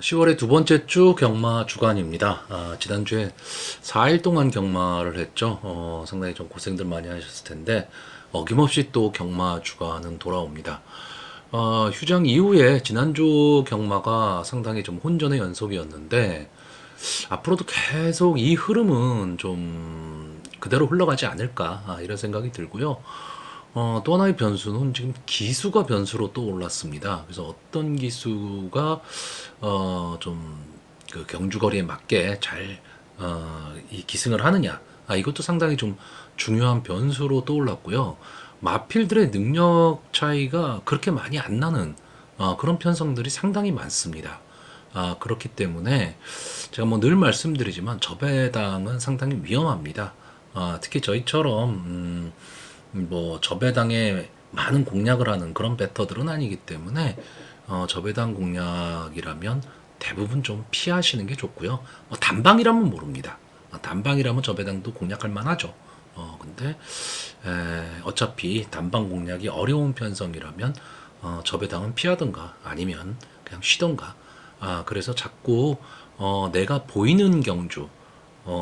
10월의 두 번째 주 경마 주간입니다. 지난주에 4일 동안 경마를 했죠. 상당히 좀 고생들 많이 하셨을 텐데, 어김없이 또 경마 주간은 돌아옵니다. 휴장 이후에 지난주 경마가 상당히 좀 혼전의 연속이었는데, 앞으로도 계속 이 흐름은 좀 그대로 흘러가지 않을까, 이런 생각이 들고요. 또 하나의 변수는 지금 기수가 변수로 또 올랐습니다. 그래서 어떤 기수가 좀 그 경주거리에 맞게 잘 이 기승을 하느냐, 이것도 상당히 좀 중요한 변수로 떠올랐고요. 마필들의 능력 차이가 그렇게 많이 안 나는 그런 편성들이 상당히 많습니다. 그렇기 때문에 제가 뭐 늘 말씀드리지만 저배당은 상당히 위험합니다. 특히 저희처럼 뭐 저배당에 많은 공략을 하는 그런 배터들은 아니기 때문에 저배당 공략이라면 대부분 좀 피하시는 게 좋고요. 단방이라면 모릅니다. 단방이라면 저배당도 공략할 만하죠. 근데 어차피 단방 공략이 어려운 편성이라면 저배당은 피하든가 아니면 그냥 쉬던가. 그래서 자꾸 내가 보이는 경주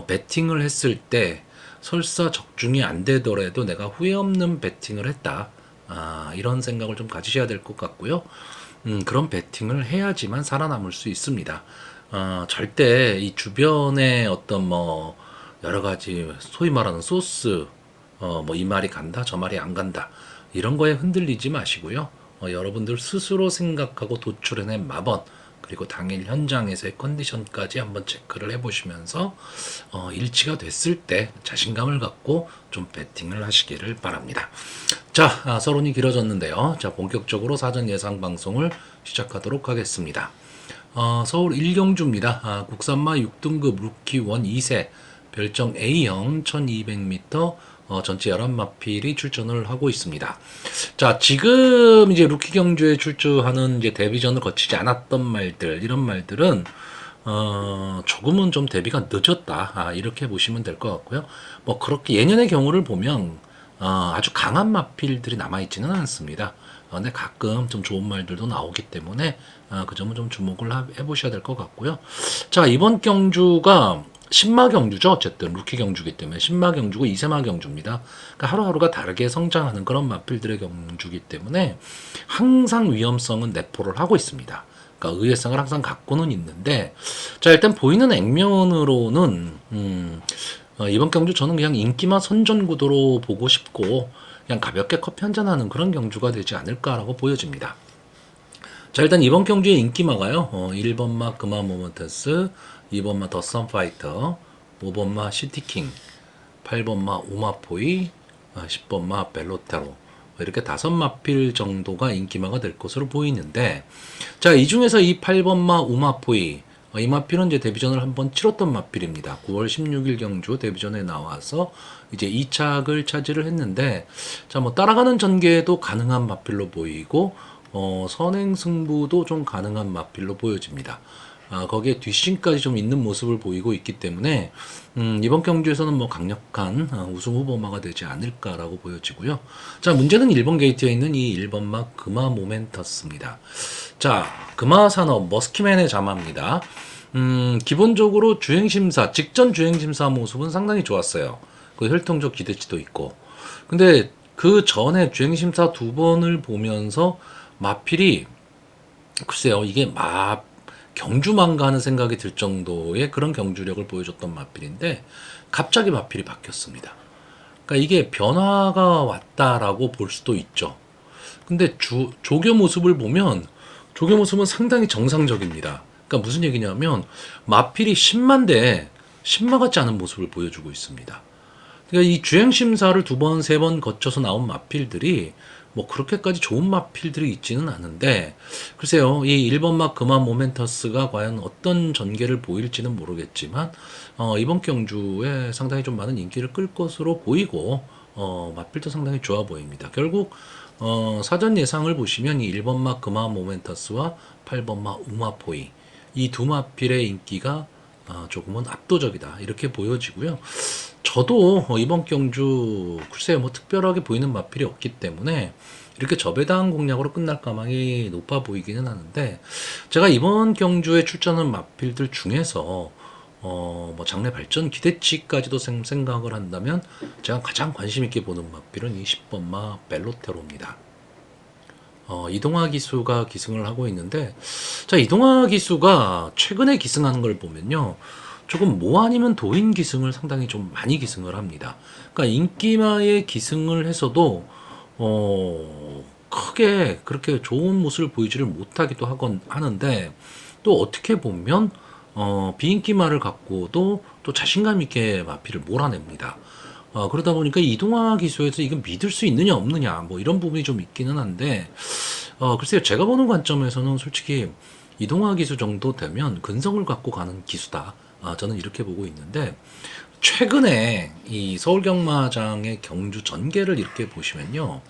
배팅을 했을 때 설사 적중이 안 되더라도 내가 후회 없는 배팅을 했다. 이런 생각을 좀 가지셔야 될 것 같고요. 그런 배팅을 해야지만 살아남을 수 있습니다. 절대 이 주변에 어떤 뭐 여러 가지 소위 말하는 소스, 뭐 이 말이 간다, 저 말이 안 간다, 이런 거에 흔들리지 마시고요. 여러분들 스스로 생각하고 도출해낸 마번, 그리고 당일 현장에서의 컨디션까지 한번 체크를 해보시면서 일치가 됐을 때 자신감을 갖고 좀 배팅을 하시기를 바랍니다. 자, 서론이 길어졌는데요. 자, 본격적으로 사전 예상 방송을 시작하도록 하겠습니다. 서울 1경주입니다. 국산마 6등급 루키 원 2세 별정 A형 1200m 전체 11마필이 출전을 하고 있습니다. 자, 지금 이제 루키 경주에 출주하는 이제 데뷔전을 거치지 않았던 말들, 이런 말들은 조금은 좀 대비가 늦었다. 이렇게 보시면 될 것 같고요. 뭐 그렇게 예년의 경우를 보면 아주 강한 마필들이 남아있지는 않습니다. 근데 가끔 좀 좋은 말들도 나오기 때문에 그 점은 좀 주목을 해보셔야 될 것 같고요. 자, 이번 경주가 신마 경주죠. 어쨌든 루키 경주기 때문에 신마 경주고 이세마 경주입니다. 그러니까 하루하루가 다르게 성장하는 그런 마필들의 경주기 때문에 항상 위험성은 내포를 하고 있습니다. 그러니까 의외성을 항상 갖고는 있는데, 자, 일단 보이는 액면으로는 이번 경주 저는 그냥 인기만 선전 구도로 보고 싶고 그냥 가볍게 커피 한잔 하는 그런 경주가 되지 않을까라고 보여집니다. 자, 일단 이번 경주의 인기마가요. 1번마 금화 모먼터스, 2번마 더 선파이터, 5번마 시티킹, 8번마 우마포이, 10번마 벨로테로, 이렇게 5마필 정도가 인기마가 될 것으로 보이는데, 자, 이 중에서 이 8번마 우마포이, 이 마필은 이제 데뷔전을 한번 치렀던 마필입니다. 9월 16일 경주 데뷔전에 나와서 이제 2착을 차지를 했는데, 자, 뭐 따라가는 전개도 가능한 마필로 보이고, 선행 승부도 좀 가능한 마필로 보여집니다. 거기에 뒷심까지 좀 있는 모습을 보이고 있기 때문에 이번 경주에서는 뭐 강력한 우승 후보마가 되지 않을까라고 보여지고요. 자, 문제는 1번 게이트에 있는 이 1번마 금화 모멘터스입니다. 자, 금화 산업 머스키맨의 자마입니다. 기본적으로 주행심사, 직전 주행심사 모습은 상당히 좋았어요. 그 혈통적 기대치도 있고. 근데 그 전에 주행심사 2번을 보면서 마필이 글쎄요, 이게 경주만가 하는 생각이 들 정도의 그런 경주력을 보여줬던 마필인데 갑자기 마필이 바뀌었습니다. 그러니까 이게 변화가 왔다라고 볼 수도 있죠. 근데 조교 모습을 보면 조교 모습은 상당히 정상적입니다. 그러니까 무슨 얘기냐면 마필이 10만대 10마 같지 않은 모습을 보여주고 있습니다. 그러니까 이 주행 심사를 2번, 3번 거쳐서 나온 마필들이 뭐 그렇게까지 좋은 마필들이 있지는 않은데, 글쎄요, 이 1번마 금화 모멘터스가 과연 어떤 전개를 보일지는 모르겠지만 이번 경주에 상당히 좀 많은 인기를 끌 것으로 보이고 마필도 상당히 좋아 보입니다. 결국 사전 예상을 보시면 이 1번마 금화 모멘터스와 8번마 우마포이, 이 두 마필의 인기가 조금은 압도적이다, 이렇게 보여지고요. 저도 이번 경주 글쎄요 뭐 특별하게 보이는 마필이 없기 때문에 이렇게 저배당 공략으로 끝날 가망이 높아 보이기는 하는데 제가 이번 경주에 출전한 마필들 중에서 뭐 장래 발전 기대치까지도 생각을 한다면 제가 가장 관심 있게 보는 마필은 이 10번마 벨로테로입니다. 이동화 기수가 기승을 하고 있는데, 자, 이동화 기수가 최근에 기승하는 걸 보면요. 조금 모 아니면 도인 기승을 상당히 좀 많이 기승을 합니다. 그러니까 인기마에 기승을 해서도, 크게 그렇게 좋은 모습을 보이지를 못하기도 하는데, 또 어떻게 보면, 비인기마를 갖고도 또 자신감 있게 마피를 몰아냅니다. 그러다 보니까 이동화 기수에서 이건 믿을 수 있느냐 없느냐 뭐 이런 부분이 좀 있기는 한데 글쎄요 제가 보는 관점에서는 솔직히 이동화 기수 정도 되면 근성을 갖고 가는 기수다. 저는 이렇게 보고 있는데 최근에 이 서울경마장의 경주 전개를 이렇게 보시면요.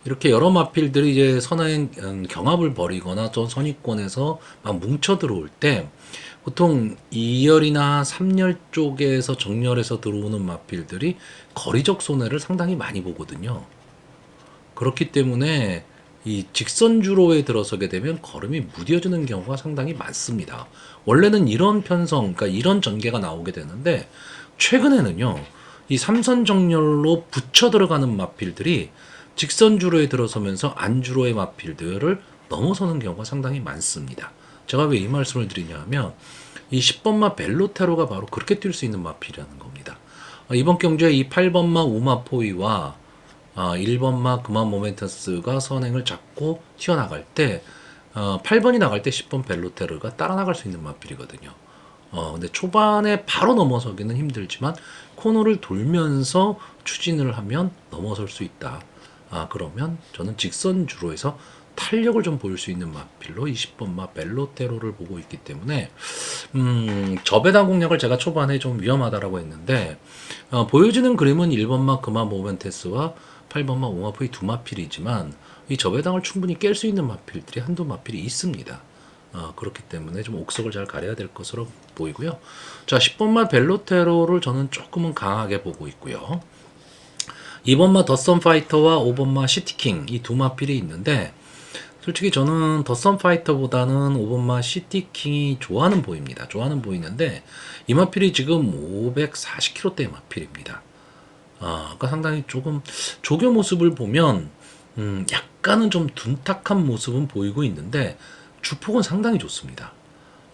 이렇게 여러 마필들이 이제 선행 경합을 벌이거나 또 선입권에서 막 뭉쳐 들어올 때 보통 2열이나 3열 쪽에서 정렬해서 들어오는 마필들이 거리적 손해를 상당히 많이 보거든요. 그렇기 때문에 이 직선주로에 들어서게 되면 걸음이 무뎌지는 경우가 상당히 많습니다. 원래는 이런 편성, 그러니까 이런 전개가 나오게 되는데 최근에는요, 이 삼선 정렬로 붙여 들어가는 마필들이 직선주로에 들어서면서 안주로의 마필들을 넘어서는 경우가 상당히 많습니다. 제가 왜 이 말씀을 드리냐면 이 10번마 벨로테로가 바로 그렇게 뛸 수 있는 마필이라는 겁니다. 이번 경주에 이 8번마 우마포이와 1번마 그만 모멘터스가 선행을 잡고 튀어나갈 때 8번이 나갈 때 10번 벨로테르가 따라 나갈 수 있는 마필이거든요. 근데 초반에 바로 넘어서기는 힘들지만 코너를 돌면서 추진을 하면 넘어설 수 있다. 그러면 저는 직선 주로에서 탄력을 좀 보일 수 있는 마필로 20번마 벨로테로를 보고 있기 때문에 저배당 공략을 제가 초반에 좀 위험하다라고 했는데 보여지는 그림은 1번마 그마 모멘테스와 8번마 오마프의 두 마필이지만 이 저배당을 충분히 깰 수 있는 마필들이 한두 마필이 있습니다. 그렇기 때문에 좀 옥석을 잘 가려야 될 것으로 보이고요. 자, 10번마 벨로테로를 저는 조금은 강하게 보고 있고요. 2번마 더선 파이터와 5번마 시티킹 이 두 마필이 있는데 솔직히 저는 더선 파이터보다는 5번마 시티킹이 좋아는 보입니다. 좋아는 보이는데 이 마필이 지금 540kg대 마필입니다. 그러니까 상당히 조금 조교 모습을 보면 약간은 좀 둔탁한 모습은 보이고 있는데 주폭은 상당히 좋습니다.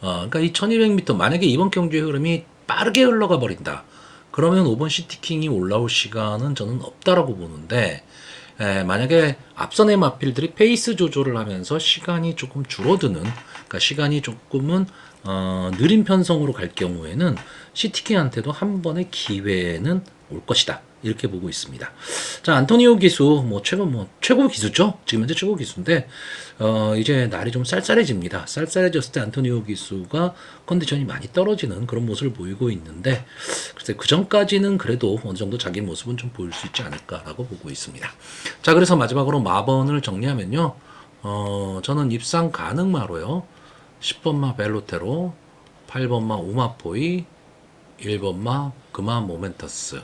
그러니까 이 1200m 만약에 이번 경주의 흐름이 빠르게 흘러가 버린다. 그러면 5번 시티킹이 올라올 시간은 저는 없다라고 보는데 만약에 앞선의 마필들이 페이스 조절을 하면서 시간이 조금 줄어드는 그러니까 시간이 조금은 느린 편성으로 갈 경우에는 시티킹한테도 한 번의 기회는 올 것이다. 이렇게 보고 있습니다. 자, 안토니오 기수, 최고 기수죠? 지금 현재 최고 기수인데, 이제 날이 좀 쌀쌀해집니다. 쌀쌀해졌을 때 안토니오 기수가 컨디션이 많이 떨어지는 그런 모습을 보이고 있는데, 글쎄, 그 전까지는 그래도 어느 정도 자기 모습은 좀 보일 수 있지 않을까라고 보고 있습니다. 자, 그래서 마지막으로 마번을 정리하면요, 저는 입상 가능마로요, 10번마 벨로테로, 8번마 우마포이, 1번마 그마 모멘터스,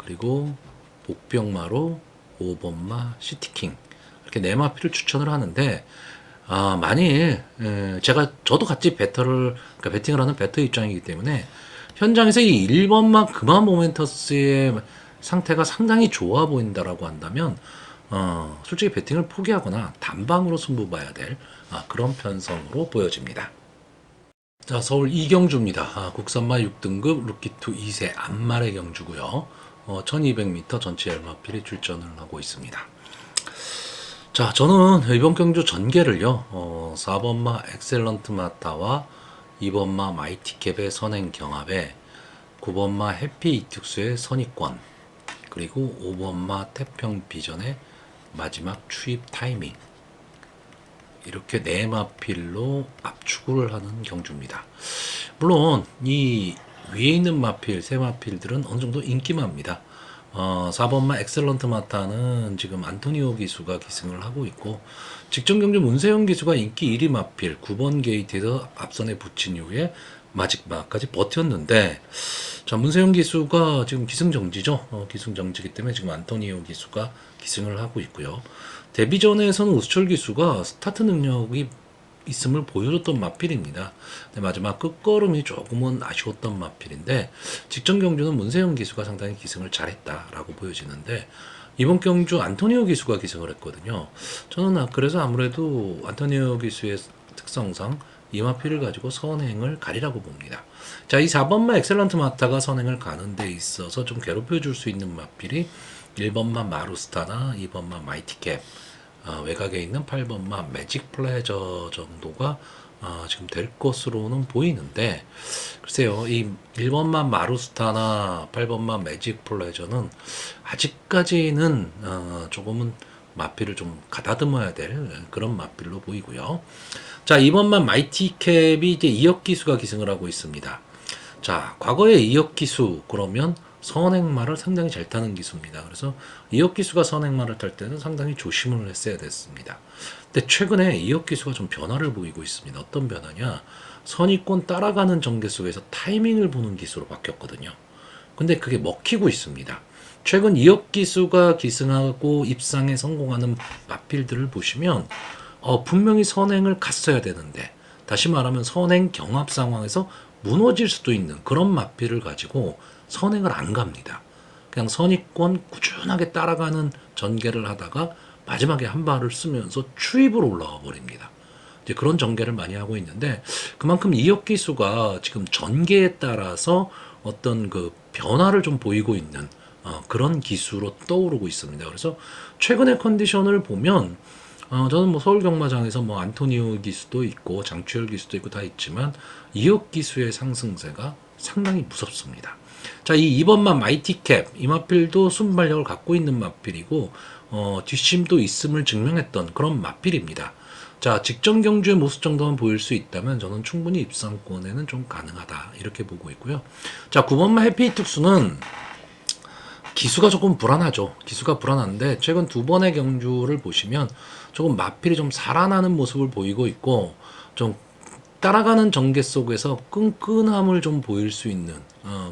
그리고 복병마로 5번마 시티킹 이렇게 네 마필을 추천을 하는데 만일 저도 같이 그러니까 배팅을 하는 배터 입장이기 때문에 현장에서 이 1번마 그마 모멘터스의 상태가 상당히 좋아 보인다라고 한다면 솔직히 배팅을 포기하거나 단방으로 승부 봐야 될 그런 편성으로 보여집니다. 자, 서울 이경주입니다. 국산마 6등급 루키2 2세 안말의 경주고요. 1200m 전체 열마필이 출전을 하고 있습니다. 자, 저는 이번 경주 전개를요, 4번마 엑셀런트 마타와 2번마 마이티캡의 선행 경합에 9번마 해피 이특수의 선입권, 그리고 5번마 태평 비전의 마지막 추입 타이밍, 이렇게 네 마필로 압축을 하는 경주입니다. 물론 이 위에 있는 마필, 세 마필들은 어느 정도 인기마입니다. 4번마 엑셀런트 마타는 지금 안토니오 기수가 기승을 하고 있고 직전 경주 문세영 기수가 인기 1위 마필 9번 게이트에서 앞선에 붙인 이후에 마지막까지 버텼는데 자, 문세영 기수가 지금 기승정지죠. 기승정지기 때문에 지금 안토니오 기수가 기승을 하고 있고요. 데뷔전에서는 우수철 기수가 스타트 능력이 있음을 보여줬던 마필입니다. 근데 마지막 끝걸음이 조금은 아쉬웠던 마필인데 직전 경주는 문세영 기수가 상당히 기승을 잘했다라고 보여지는데 이번 경주 안토니오 기수가 기승을 했거든요. 저는 그래서 아무래도 안토니오 기수의 특성상 이 마필을 가지고 선행을 가리라고 봅니다. 자, 이 4번마 엑셀런트 마타가 선행을 가는 데 있어서 좀 괴롭혀 줄 수 있는 마필이 1번마 마루스타나 2번마 마이티캡, 외곽에 있는 8번마 매직 플레저 정도가 지금 될 것으로는 보이는데, 글쎄요, 이 1번마 마루스타나 8번마 매직 플레저는 아직까지는 조금은 마필을 좀 가다듬어야 될 그런 마필로 보이고요. 자, 2번만 마이티캡이 이제 이역 기수가 기승을 하고 있습니다. 자, 과거에 이역 기수 그러면 선행마를 상당히 잘 타는 기수입니다. 그래서 이역 기수가 선행마를 탈 때는 상당히 조심을 했어야 됐습니다. 근데 최근에 이역 기수가 좀 변화를 보이고 있습니다. 어떤 변화냐? 선입권 따라가는 전개 속에서 타이밍을 보는 기수로 바뀌었거든요. 근데 그게 먹히고 있습니다. 최근 이역 기수가 기승하고 입상에 성공하는 마필들을 보시면 분명히 선행을 갔어야 되는데, 다시 말하면 선행 경합 상황에서 무너질 수도 있는 그런 마필을 가지고 선행을 안 갑니다. 그냥 선입권 꾸준하게 따라가는 전개를 하다가 마지막에 한 발을 쓰면서 추입으로 올라와 버립니다. 이제 그런 전개를 많이 하고 있는데, 그만큼 이역 기수가 지금 전개에 따라서 어떤 그 변화를 좀 보이고 있는 그런 기수로 떠오르고 있습니다. 그래서 최근의 컨디션을 보면 저는 뭐 서울 경마장에서 뭐 안토니오 기수도 있고 장추열 기수도 있고 다 있지만 이역 기수의 상승세가 상당히 무섭습니다. 자, 이 2번만 마이티캡, 이 마필도 순발력을 갖고 있는 마필이고 뒷심도 있음을 증명했던 그런 마필입니다. 자, 직전 경주의 모습 정도만 보일 수 있다면 저는 충분히 입상권에는 좀 가능하다 이렇게 보고 있고요. 자, 9번만 해피 특수는 기수가 조금 불안하죠. 기수가 불안한데 최근 두 번의 경주를 보시면 조금 마필이 좀 살아나는 모습을 보이고 있고, 좀 따라가는 전개 속에서 끈끈함을 좀 보일 수 있는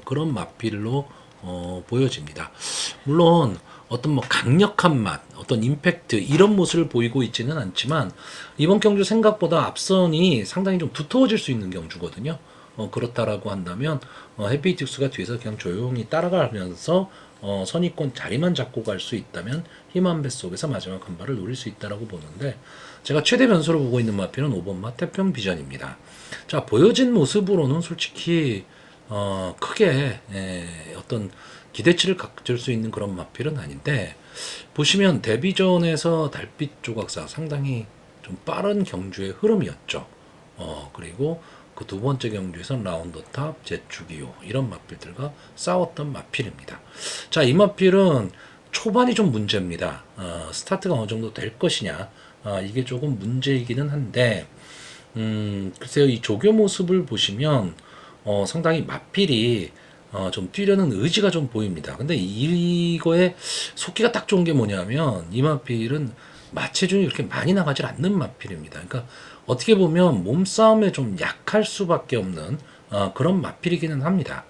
그런 마필로 보여집니다. 물론 어떤 뭐 강력한 맛, 어떤 임팩트 이런 모습을 보이고 있지는 않지만 이번 경주 생각보다 앞선이 상당히 좀 두터워질 수 있는 경주거든요. 그렇다라고 한다면 해피투스가 뒤에서 그냥 조용히 따라가면서 선입권 자리만 잡고 갈 수 있다면 힘한 배 속에서 마지막 한 발을 노릴 수 있다라고 보는데, 제가 최대 변수로 보고 있는 마필은 5번마 태평 비전입니다. 자, 보여진 모습으로는 솔직히 크게 어떤 기대치를 가질 수 있는 그런 마필은 아닌데, 보시면 데뷔전에서 달빛 조각사 상당히 좀 빠른 경주의 흐름이었죠. 그리고 그 두 번째 경주에서는 라운더탑, 제추기호 이런 마필들과 싸웠던 마필입니다. 자, 이 마필은 초반이 좀 문제입니다. 스타트가 어느 정도 될 것이냐, 이게 조금 문제이기는 한데, 글쎄요, 이 조교 모습을 보시면 상당히 마필이 좀 뛰려는 의지가 좀 보입니다. 근데 이거에 속기가 딱 좋은 게 뭐냐면 이 마필은 마체중이 그렇게 많이 나가질 않는 마필입니다. 그러니까 어떻게 보면 몸싸움에 좀 약할 수밖에 없는 그런 마필이기는 합니다.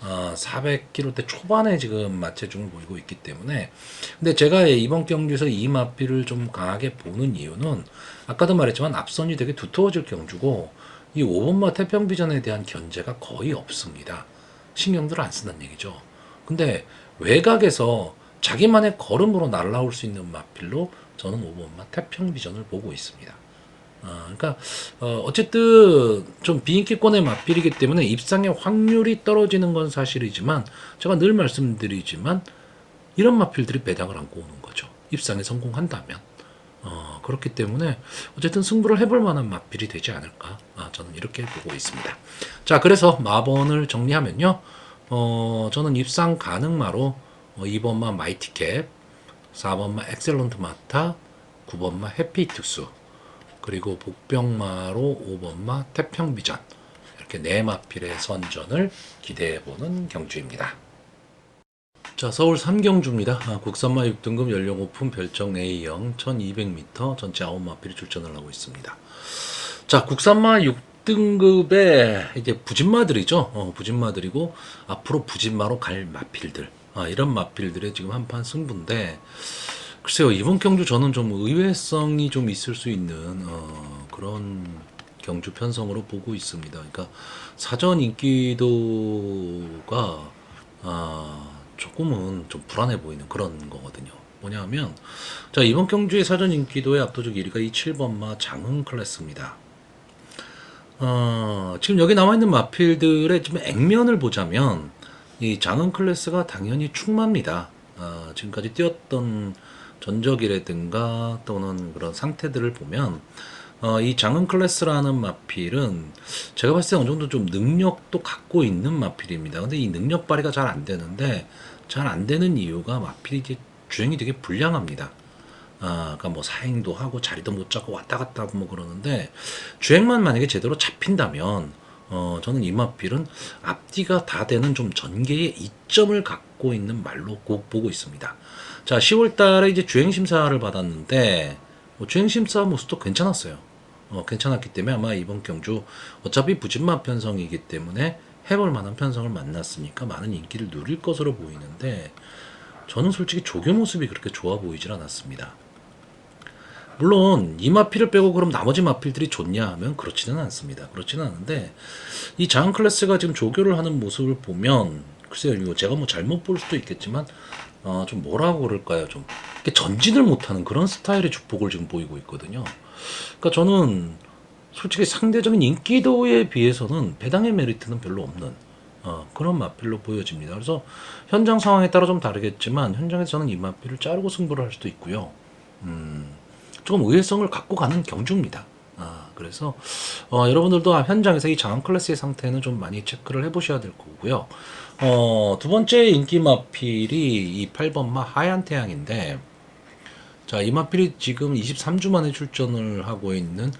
400kg대 초반에 지금 마체중을 보이고 있기 때문에. 근데 제가 이번 경기에서 이 마필을 좀 강하게 보는 이유는 아까도 말했지만 앞선이 되게 두터워질 경주고 이 5번마 태평비전에 대한 견제가 거의 없습니다. 신경들 안 쓴다는 얘기죠. 근데 외곽에서 자기만의 걸음으로 날아올 수 있는 마필로 저는 5번마 태평비전을 보고 있습니다. 그러니까 어쨌든 좀 비인기권의 마필이기 때문에 입상의 확률이 떨어지는 건 사실이지만, 제가 늘 말씀드리지만 이런 마필들이 배당을 안고 오는 거죠. 입상에 성공한다면. 그렇기 때문에 어쨌든 승부를 해볼 만한 마필이 되지 않을까, 저는 이렇게 보고 있습니다. 자, 그래서 마번을 정리하면요, 저는 입상 가능마로 2번마 마이티캡, 4번마 엑셀런트 마타, 9번마 해피특수, 그리고 복병마로 5번마 태평비전, 이렇게 네 마필의 선전을 기대해보는 경주입니다. 자, 서울 3경주입니다. 국산마 6등급 연령 오픈 별정 A형 1200m 전체 9마필이 출전을 하고 있습니다. 자, 국산마 6등급의 이제 부진마들이죠. 부진마들이고 앞으로 부진마로 갈 마필들. 이런 마필들의 지금 한판 승부인데 글쎄요 이번 경주 저는 좀 의외성이 좀 있을 수 있는 그런 경주 편성으로 보고 있습니다. 그러니까 사전 인기도가 조금은 좀 불안해 보이는 그런 거거든요. 뭐냐면 자 이번 경주의 사전 인기도의 압도적 1위가 이 7번마 장흥 클래스입니다. 지금 여기 나와 있는 마필들의 좀 액면을 보자면 이 장흥 클래스가 당연히 충마입니다. 지금까지 뛰었던 전적이라든가 또는 그런 상태들을 보면 이 장흥 클래스라는 마필은 제가 봤을 때 어느 정도 좀 능력도 갖고 있는 마필입니다. 근데 이 능력 발휘가 잘 안 되는데 잘 안 되는 이유가 마필이 이제 주행이 되게 불량합니다. 그러니까 뭐 사행도 하고 자리도 못 잡고 왔다 갔다 하고 뭐 그러는데 주행만 만약에 제대로 잡힌다면 저는 이 마필은 앞뒤가 다 되는 좀 전개의 이점을 갖고 있는 말로 꼭 보고 있습니다. 자, 10월 달에 이제 주행 심사를 받았는데 뭐 주행 심사 모습도 괜찮았어요. 괜찮았기 때문에 아마 이번 경주 어차피 부진마 편성이기 때문에 해볼 만한 편성을 만났으니까 많은 인기를 누릴 것으로 보이는데 저는 솔직히 조교 모습이 그렇게 좋아 보이질 않았습니다. 물론 이 마필을 빼고 그럼 나머지 마필들이 좋냐 하면 그렇지는 않습니다. 그렇지는 않은데 이 장흥 클래스가 지금 조교를 하는 모습을 보면 글쎄요 이거 제가 뭐 잘못 볼 수도 있겠지만 좀 뭐라고 그럴까요? 좀 이렇게 전진을 못하는 그런 스타일의 주폭을 지금 보이고 있거든요. 그러니까 저는 솔직히 상대적인 인기도에 비해서는 배당의 메리트는 별로 없는 그런 마필로 보여집니다. 그래서 현장 상황에 따라 좀 다르겠지만 현장에서 저는 이 마필을 자르고 승부를 할 수도 있고요. 조금 의외성을 갖고 가는 경주입니다. 그래서 여러분들도 현장에서 이 장항 클래스의 상태는 좀 많이 체크를 해보셔야 될 거고요. 두 번째 인기 마필이 이 8번마 하얀 태양인데 자, 이 마필이 지금 23주 만에 출전을 하고 있는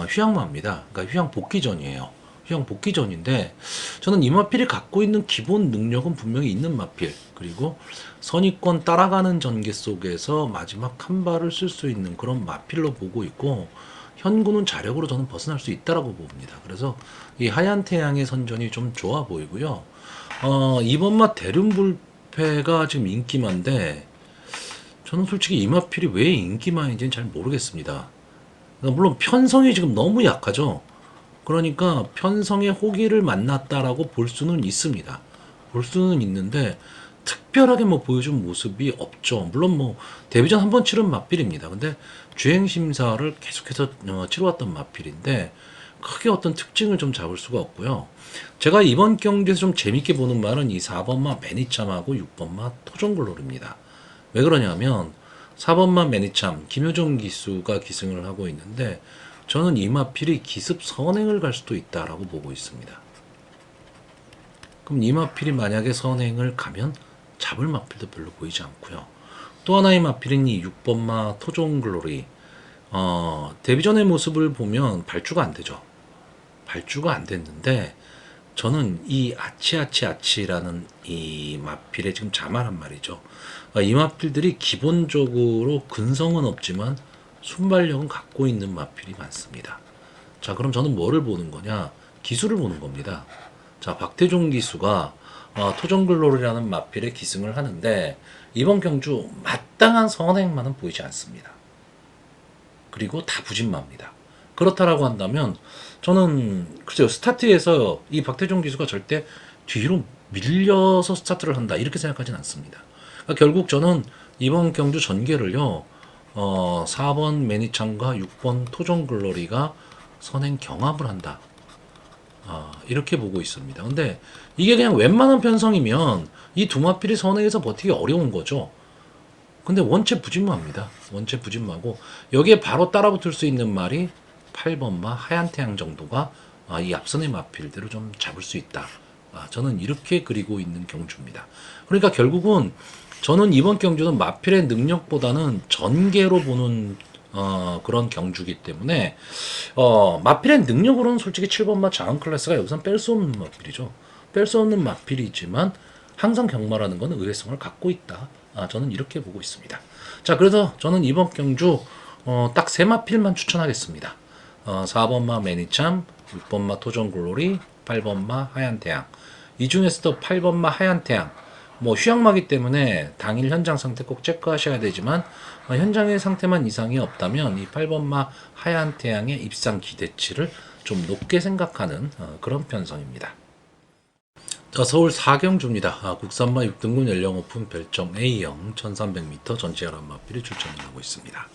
휴양마입니다. 그러니까 휴양 복귀전이에요. 휴양 복귀전인데 저는 이 마필이 갖고 있는 기본 능력은 분명히 있는 마필 그리고 선입권 따라가는 전개 속에서 마지막 한 발을 쓸 수 있는 그런 마필로 보고 있고 현구는 자력으로 저는 벗어날 수 있다라고 봅니다. 그래서 이 하얀 태양의 선전이 좀 좋아 보이고요. 이번마 대륜불패가 지금 인기만데 저는 솔직히 이 마필이 왜 인기만인지는 잘 모르겠습니다. 그러니까 물론 편성이 지금 너무 약하죠. 그러니까 편성의 호기를 만났다라고 볼 수는 있습니다. 볼 수는 있는데 특별하게 뭐 보여준 모습이 없죠. 물론 뭐 데뷔전 한 번 치른 마필입니다. 근데 주행 심사를 계속해서 치러왔던 마필인데 크게 어떤 특징을 좀 잡을 수가 없고요. 제가 이번 경기에서 좀 재밌게 보는 말은 이 4번마 매니참하고 6번마 토종글로리입니다. 왜 그러냐면 4번마 매니참 김효정 기수가 기승을 하고 있는데 저는 이 마필이 기습 선행을 갈 수도 있다라고 보고 있습니다. 그럼 이 마필이 만약에 선행을 가면 잡을 마필도 별로 보이지 않고요. 또 하나의 마필인 이 6번마 토종글로리 데뷔전의 모습을 보면 발주가 안 되죠. 발주가 안 됐는데 저는 이 아치라는 이 마필의 지금 자만한 말이죠. 이 마필들이 기본적으로 근성은 없지만 순발력은 갖고 있는 마필이 많습니다. 자, 그럼 저는 뭐를 보는 거냐? 기수를 보는 겁니다. 자, 박태종 기수가 토종글로리라는 마필의 기승을 하는데 이번 경주 마땅한 선행만은 보이지 않습니다. 그리고 다 부진마입니다. 그렇다라고 한다면 저는 글쎄요 스타트에서 이 박태종 기수가 절대 뒤로 밀려서 스타트를 한다 이렇게 생각하진 않습니다. 그러니까 결국 저는 이번 경주 전개를요 4번 매니창과 6번 토종글로리가 선행 경합을 한다 이렇게 보고 있습니다. 근데 이게 그냥 웬만한 편성이면 이 두 마필이 선행에서 버티기 어려운 거죠. 근데 원체 부진마입니다. 원체 부진마고 여기에 바로 따라붙을 수 있는 말이 8번마 하얀태양 정도가 이 앞선의 마필대로 좀 잡을 수 있다. 저는 이렇게 그리고 있는 경주입니다. 그러니까 결국은 저는 이번 경주는 마필의 능력보다는 전개로 보는 그런 경주기 때문에 마필의 능력으로는 솔직히 7번마 장흥 클래스가 여기선 뺄 수 없는 마필이죠. 뺄 수 없는 마필이지만 항상 경마라는 것은 의외성을 갖고 있다. 저는 이렇게 보고 있습니다. 자, 그래서 저는 이번 경주 딱 세 마필만 추천하겠습니다. 4번마 매니참, 6번마 토전글로리, 8번마 하얀태양. 이 중에서도 8번마 하얀태양. 뭐 휴양마기 때문에 당일 현장 상태 꼭 체크하셔야 되지만 현장의 상태만 이상이 없다면 이 8번마 하얀태양의 입상 기대치를 좀 높게 생각하는 그런 편성입니다. 자, 서울 4경주입니다. 국산마 6등분 연령 오픈 별점 A형 1300m 전체 혈압 마필이 출전을 하고 있습니다.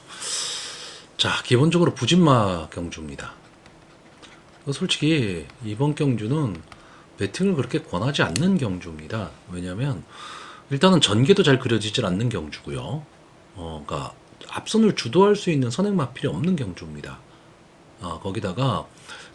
자, 기본적으로 부진마 경주입니다. 솔직히 이번 경주는 배팅을 그렇게 권하지 않는 경주입니다. 왜냐하면 일단은 전개도 잘 그려지질 않는 경주고요. 그러니까 앞선을 주도할 수 있는 선행 마필이 없는 경주입니다. 거기다가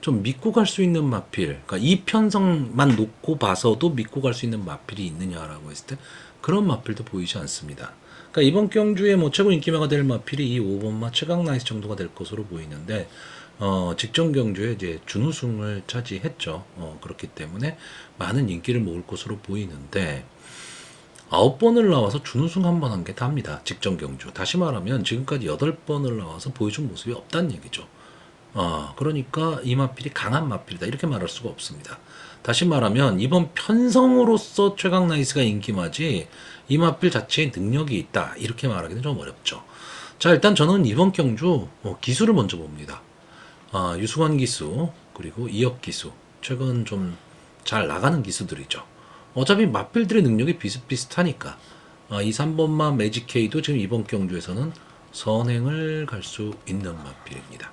좀 믿고 갈 수 있는 마필, 그러니까 이 편성만 놓고 봐서도 믿고 갈 수 있는 마필이 있느냐라고 했을 때 그런 마필도 보이지 않습니다. 그러니까 이번 경주에 뭐 최고 인기마가 될 마필이 이 5번마 최강나이스 정도가 될 것으로 보이는데 직전 경주에 이제 준우승을 차지했죠. 그렇기 때문에 많은 인기를 모을 것으로 보이는데 9번을 나와서 준우승 한 번 한 게 답니다. 직전 경주. 다시 말하면 지금까지 8번을 나와서 보여준 모습이 없다는 얘기죠. 그러니까 이 마필이 강한 마필이다. 이렇게 말할 수가 없습니다. 다시 말하면 이번 편성으로서 최강나이스가 인기마지 이 마필 자체의 능력이 있다. 이렇게 말하기는 좀 어렵죠. 자, 일단 저는 이번 경주 기수를 먼저 봅니다. 유승환 기수, 그리고 이혁 기수. 최근 좀 잘 나가는 기수들이죠. 어차피 마필들의 능력이 비슷비슷하니까. 이 3번마 매직K도 지금 이번 경주에서는 선행을 갈 수 있는 마필입니다.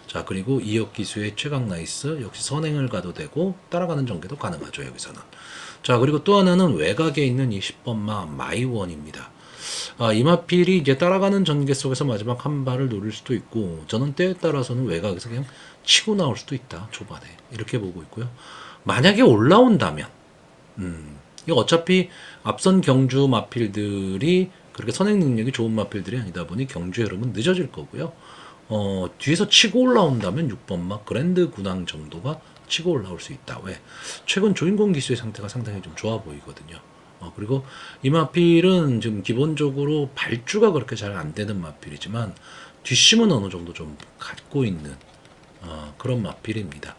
자, 그리고 이혁 기수의 최강나이스 역시 선행을 가도 되고 따라가는 전개도 가능하죠, 여기서는. 자, 그리고 또 하나는 외곽에 있는 이 10번마 마이원입니다. 이 마필이 이제 따라가는 전개 속에서 마지막 한 발을 노릴 수도 있고, 저는 때에 따라서는 외곽에서 그냥 치고 나올 수도 있다, 초반에. 이렇게 보고 있고요. 만약에 올라온다면, 이거 어차피 앞선 경주 마필들이 그렇게 선행 능력이 좋은 마필들이 아니다 보니 경주 흐름은 늦어질 거고요. 뒤에서 치고 올라온다면 6번마 그랜드 군항 정도가 치고 올라올 수 있다. 왜? 최근 조인공 기수의 상태가 상당히 좀 좋아 보이거든요. 그리고 이 마필은 지금 기본적으로 발주가 그렇게 잘 안 되는 마필이지만 뒷심은 어느 정도 좀 갖고 있는 그런 마필입니다.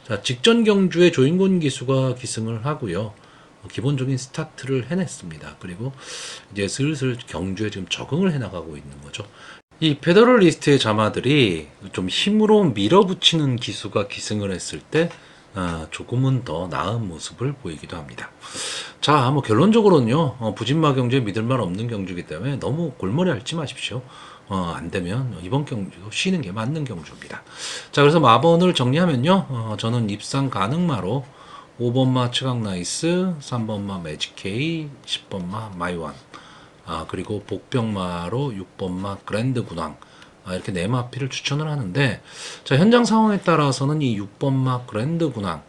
자, 직전 경주에 조인공 기수가 기승을 하고요. 기본적인 스타트를 해냈습니다. 그리고 이제 슬슬 경주에 지금 적응을 해나가고 있는 거죠. 이 페더럴리스트의 자마들이 좀 힘으로 밀어붙이는 기수가 기승을 했을 때 조금은 더 나은 모습을 보이기도 합니다. 자, 뭐 결론적으로는요, 부진마 경주에 믿을 말 없는 경주이기 때문에 너무 골머리 앓지 마십시오. 안 되면 이번 경주도 쉬는 게 맞는 경주입니다. 자, 그래서 마번을 정리하면요, 저는 입상 가능마로 5번마 최강나이스, 3번마 매직K, 10번마 마이완, 그리고 복병마로 6번마 그랜드 군왕, 이렇게 네 마필을 추천을 하는데, 자, 현장 상황에 따라서는 이 6번마 그랜드 군왕,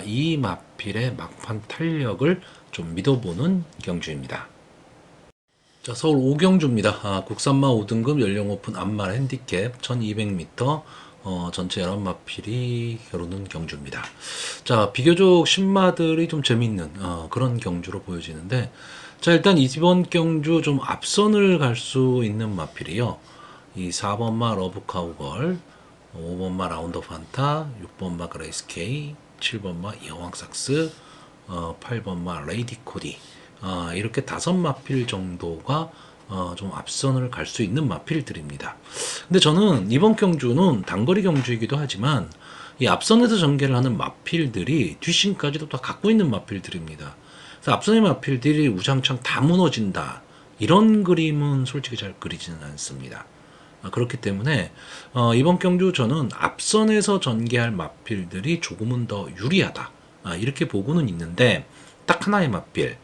이 마필의 막판 탄력을 좀 믿어보는 경주입니다. 자, 서울 5경주입니다. 국산마 5등급 연령 오픈 암말 핸디캡 1200m 전체 11마필이 겨루는 경주입니다. 자, 비교적 신마들이 좀 재밌는 그런 경주로 보여지는데, 자, 일단 이번 경주 좀 앞선을 갈 수 있는 마필이요. 이 4번마 러브카우걸, 5번마 라운드 판타, 6번마 그레이스 K, 7번마 여왕삭스, 8번마 레이디 코디. 이렇게 5마필 정도가 좀 앞선을 갈 수 있는 마필들입니다. 근데 저는 이번 경주는 단거리 경주이기도 하지만 이 앞선에서 전개를 하는 마필들이 뒷심까지도 다 갖고 있는 마필들입니다. 그래서 앞선의 마필들이 우장창 다 무너진다, 이런 그림은 솔직히 잘 그리지는 않습니다. 그렇기 때문에 이번 경주 저는 앞선에서 전개할 마필들이 조금은 더 유리하다, 이렇게 보고는 있는데, 딱 하나의 마필,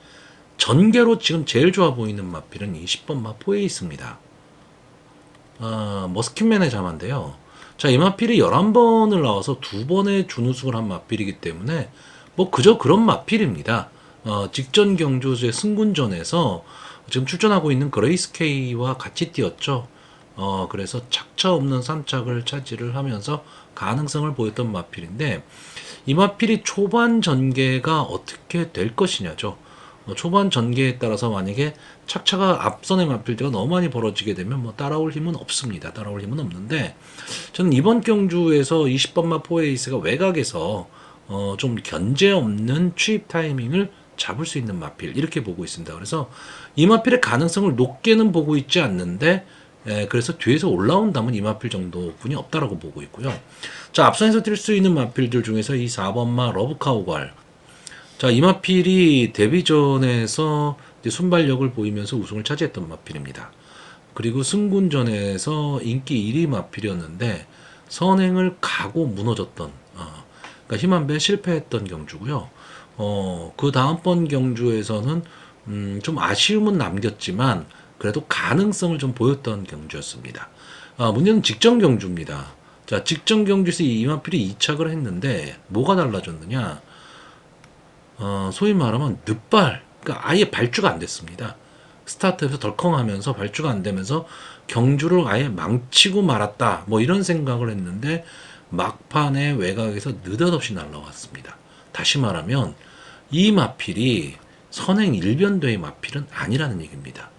전개로 지금 제일 좋아 보이는 마필은 이 10번 마포에 있습니다. 머스킷맨의 자마인데요. 자, 이 마필이 11번을 나와서 2번의 준우승을 한 마필이기 때문에 뭐 그저 그런 마필입니다. 직전 경주의 승군전에서 지금 출전하고 있는 그레이스 K와 같이 뛰었죠. 그래서 착차 없는 3착을 차지를 하면서 가능성을 보였던 마필인데, 이 마필이 초반 전개가 어떻게 될 것이냐죠. 초반 전개에 따라서 만약에 착차가 앞선의 맞빌드가 너무 많이 벌어지게 되면 뭐 따라올 힘은 없습니다. 따라올 힘은 없는데 저는 이번 경주에서 20번마 포에이스가 외곽에서 좀 견제 없는 취입 타이밍을 잡을 수 있는 마필 이렇게 보고 있습니다. 그래서 이 마필의 가능성을 높게는 보고 있지 않는데 그래서 뒤에서 올라온다면 이 마필 정도뿐이 없다라고 보고 있고요. 자, 앞선에서 뛸 수 있는 마필들 중에서 이 4번마 러브카우걸. 자, 이 마필이 데뷔전에서 이제 순발력을 보이면서 우승을 차지했던 마필입니다. 그리고 승군전에서 인기 1위 마필이었는데 선행을 가고 무너졌던 그러니까 힘한배 실패했던 경주고요. 그 다음번 경주에서는 좀 아쉬움은 남겼지만 그래도 가능성을 좀 보였던 경주였습니다. 문제는 직전 경주입니다. 자, 직전 경주에서 이 이마필이 이착을 했는데 뭐가 달라졌느냐? 소위 말하면 늦발, 그러니까 아예 발주가 안 됐습니다. 스타트에서 덜컹하면서 발주가 안 되면서 경주를 아예 망치고 말았다. 뭐 이런 생각을 했는데 막판에 외곽에서 느닷없이 날라왔습니다. 다시 말하면 이 마필이 선행 일변도의 마필은 아니라는 얘기입니다.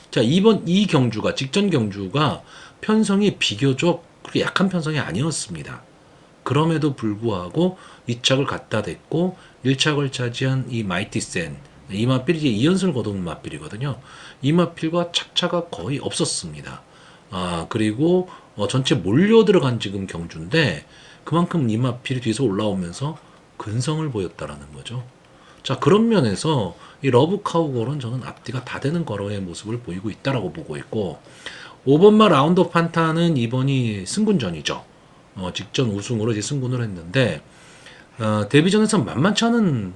자, 이 경주가, 직전 경주가 편성이 비교적 그렇게 약한 편성이 아니었습니다. 그럼에도 불구하고 2착을 갖다 댔고 1착을 차지한 이 마이티 센, 이 마필이 이제 2연승을 거둔 마필이거든요. 이 마필과 착차가 거의 없었습니다. 그리고 전체 몰려 들어간 지금 경주인데 그만큼 이 마필이 뒤에서 올라오면서 근성을 보였다라는 거죠. 자, 그런 면에서 이 러브 카우걸은 저는 앞뒤가 다 되는 걸어의 모습을 보이고 있다라고 보고 있고 5번마 라운드 오브 판타는 이번이 승군전이죠. 직전 우승으로 이제 승군을 했는데 데뷔전에서 만만치 않은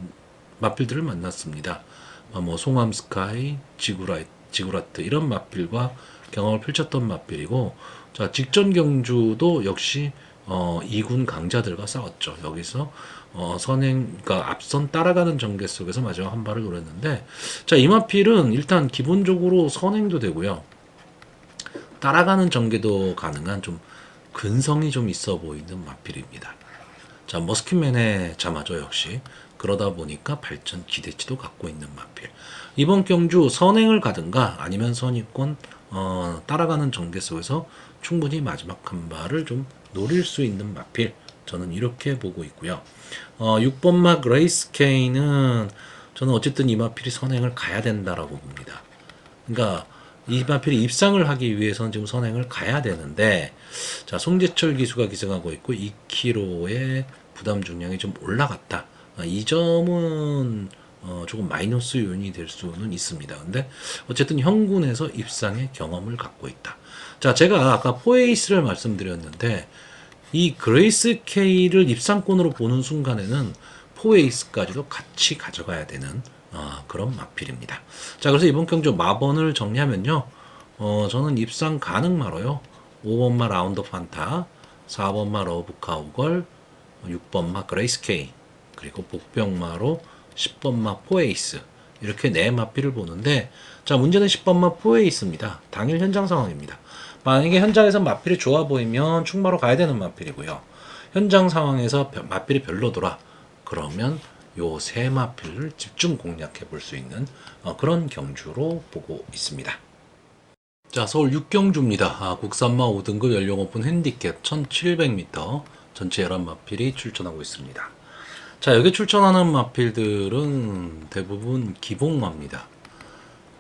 마필들을 만났습니다. 뭐 송암 스카이, 지구라트 이런 마필과 경험을 펼쳤던 마필이고 자, 직전 경주도 역시 2군 강자들과 싸웠죠. 여기서 그러니까 앞선 따라가는 전개 속에서 마지막 한 발을 노렸는데 자, 이 마필은 일단 기본적으로 선행도 되고요. 따라가는 전개도 가능한 좀 근성이 좀 있어 보이는 마필입니다. 자, 머스킷맨의 자마죠, 역시. 그러다 보니까 발전 기대치도 갖고 있는 마필. 이번 경주 선행을 가든가 아니면 선입권 따라가는 전개 속에서 충분히 마지막 한 발을 좀 노릴 수 있는 마필. 저는 이렇게 보고 있고요. 6번마 그레이스 케이는 저는 어쨌든 이 마필이 선행을 가야 된다라고 봅니다. 그러니까 이 마필이 입상을 하기 위해서는 지금 선행을 가야 되는데 자, 송재철 기수가 기승하고 있고 2kg의 부담 중량이 좀 올라갔다. 이 점은 조금 마이너스 요인이 될 수는 있습니다. 근데 어쨌든 형군에서 입상의 경험을 갖고 있다. 자, 제가 아까 포에이스를 말씀드렸는데 이 그레이스 K를 입상권으로 보는 순간에는 포에이스까지도 같이 가져가야 되는 그런 마필입니다. 자, 그래서 이번 경주 마번을 정리하면요. 저는 입상 가능 마로요. 5번마 라운드 판타, 4번마 러브 카우걸, 6번마 그레이스 K, 그리고 복병마로 10번마 포에이스. 이렇게 네 마필을 보는데 자, 문제는 10번마 포에이스입니다. 당일 현장 상황입니다. 만약에 현장에서 마필이 좋아 보이면 충마로 가야 되는 마필이고요. 현장 상황에서 마필이 별로더라. 그러면 요 세 마필을 집중 공략해 볼 수 있는 그런 경주로 보고 있습니다. 자, 서울 6경주입니다. 국산마 5등급 연령 오픈 핸디캡 1700m 전체 11마필이 출전하고 있습니다. 자, 여기 출전하는 마필들은 대부분 기복마입니다.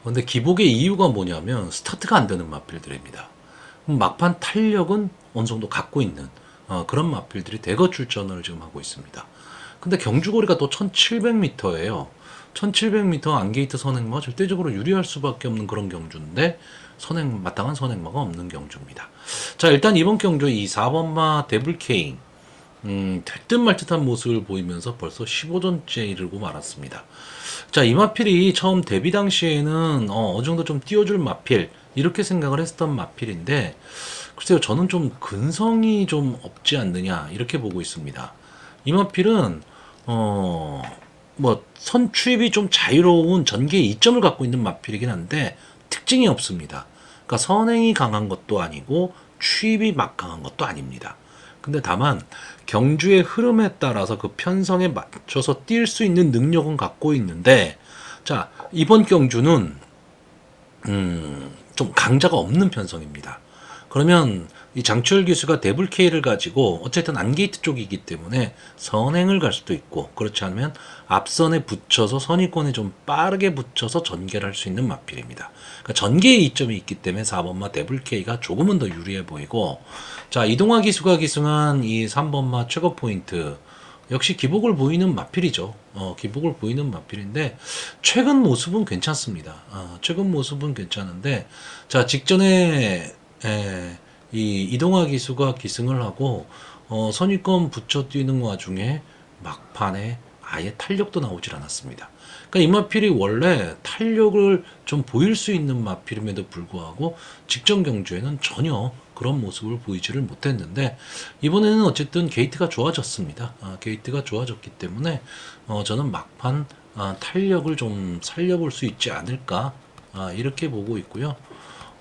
근데 기복의 이유가 뭐냐면 스타트가 안 되는 마필들입니다. 막판 탄력은 어느 정도 갖고 있는 그런 마필들이 대거 출전을 지금 하고 있습니다. 근데 경주거리가 또 1700m예요. 1700m 안게이트 선행마가 절대적으로 유리할 수밖에 없는 그런 경주인데 마땅한 선행마가 없는 경주입니다. 자, 일단 이번 경주 이 4번마 데블케인 될듯 말듯한 모습을 보이면서 벌써 15전째 이르고 말았습니다. 자, 이 마필이 처음 데뷔 당시에는 어느 정도 좀 띄워줄 마필 이렇게 생각을 했었던 마필인데 글쎄요, 저는 좀 근성이 좀 없지 않느냐 이렇게 보고 있습니다. 이 마필은 뭐 선추입이 좀 자유로운 전개의 이점을 갖고 있는 마필이긴 한데 특징이 없습니다. 그러니까 선행이 강한 것도 아니고 추입이 막 강한 것도 아닙니다. 근데 다만 경주의 흐름에 따라서 그 편성에 맞춰서 뛸 수 있는 능력은 갖고 있는데 자, 이번 경주는 좀 강자가 없는 편성입니다. 그러면 이 장추열 기수가 데블 K를 가지고 어쨌든 안게이트 쪽이기 때문에 선행을 갈 수도 있고, 그렇지 않으면 앞선에 붙여서 선의권에 좀 빠르게 붙여서 전개를 할 수 있는 마필입니다. 그러니까 전개의 이점이 있기 때문에 4번마 데블 K가 조금은 더 유리해 보이고, 자, 이동화 기수가 기승한 이 3번마 최고 포인트 역시 기복을 보이는 마필이죠. 기복을 보이는 마필인데 최근 모습은 괜찮습니다. 최근 모습은 괜찮은데, 자, 직전에 이 이동화 기수가 기승을 하고 선입권 붙여 뛰는 와중에 막판에 아예 탄력도 나오질 않았습니다. 그러니까 이 마필이 원래 탄력을 좀 보일 수 있는 마필임에도 불구하고 직전 경주에는 전혀 그런 모습을 보이지를 못했는데, 이번에는 어쨌든 게이트가 좋아졌습니다. 게이트가 좋아졌기 때문에 저는 막판 탄력을 좀 살려볼 수 있지 않을까, 이렇게 보고 있고요.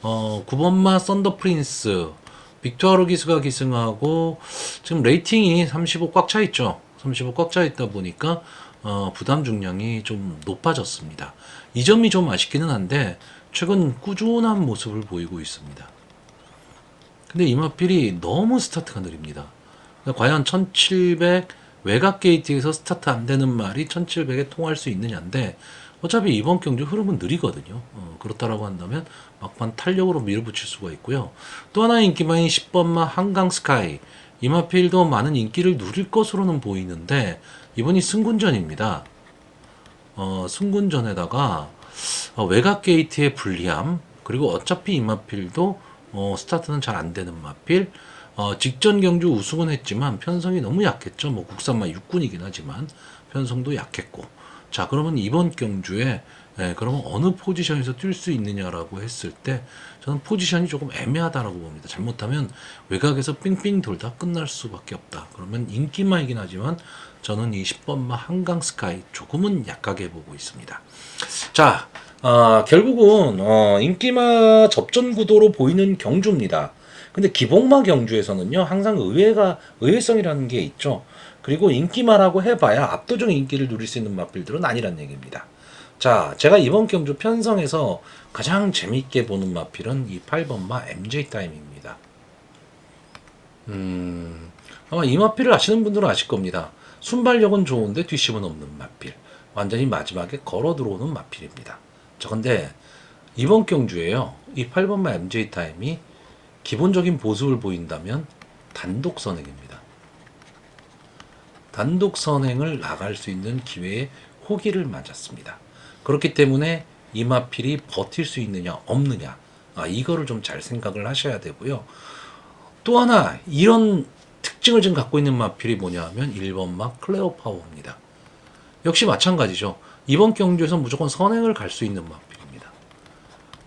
9번마 썬더 프린스 빅토아로 기수가 기승하고 지금 레이팅이 35 꽉 차 있죠. 35 꽉 차 있다 보니까 부담 중량이 좀 높아졌습니다. 이 점이 좀 아쉽기는 한데 최근 꾸준한 모습을 보이고 있습니다. 근데 이 마필이 너무 스타트가 느립니다. 그러니까 과연 1700 외곽 게이트에서 스타트 안 되는 말이 1700에 통할 수 있느냐인데, 어차피 이번 경주 흐름은 느리거든요. 그렇다라고 한다면 막판 탄력으로 밀어붙일 수가 있고요. 또 하나의 인기마인 10번마 한강 스카이, 이 마필도 많은 인기를 누릴 것으로는 보이는데 이번이 승군전입니다. 승군전에다가 외곽 게이트의 불리함, 그리고 어차피 이 마필도 스타트는 잘 안 되는 마필. 직전 경주 우승은 했지만 편성이 너무 약했죠. 뭐 국산마 육군이긴 하지만 편성도 약했고. 자, 그러면 이번 경주에 그러면 어느 포지션에서 뛸 수 있느냐라고 했을 때 저는 포지션이 조금 애매하다라고 봅니다. 잘못하면 외곽에서 삥삥 돌다 끝날 수밖에 없다. 그러면 인기마이긴 하지만 저는 이 10번마 한강 스카이 조금은 약하게 보고 있습니다. 자, 결국은 인기마 접전 구도로 보이는 경주입니다. 근데 기복마 경주에서는요, 항상 의외성이라는 게 있죠. 그리고 인기마라고 해봐야 압도적인 인기를 누릴 수 있는 마필들은 아니란 얘기입니다. 자, 제가 이번 경주 편성에서 가장 재미있게 보는 마필은 이 8번마 MJ 타임입니다. 아마 이 마필을 아시는 분들은 아실 겁니다. 순발력은 좋은데 뒷심은 없는 마필. 완전히 마지막에 걸어 들어오는 마필입니다. 자, 근데 이번 경주에요, 이 8번마 MJ 타임이 기본적인 모습을 보인다면 단독 선행입니다. 단독 선행을 나갈 수 있는 기회에 호기를 맞았습니다. 그렇기 때문에 이 마필이 버틸 수 있느냐 없느냐, 이거를 좀 잘 생각을 하셔야 되고요. 또 하나 이런 특징을 지금 갖고 있는 마필이 뭐냐 하면 1번마 클레오 파워입니다. 역시 마찬가지죠. 이번 경주에서 무조건 선행을 갈 수 있는 마필입니다.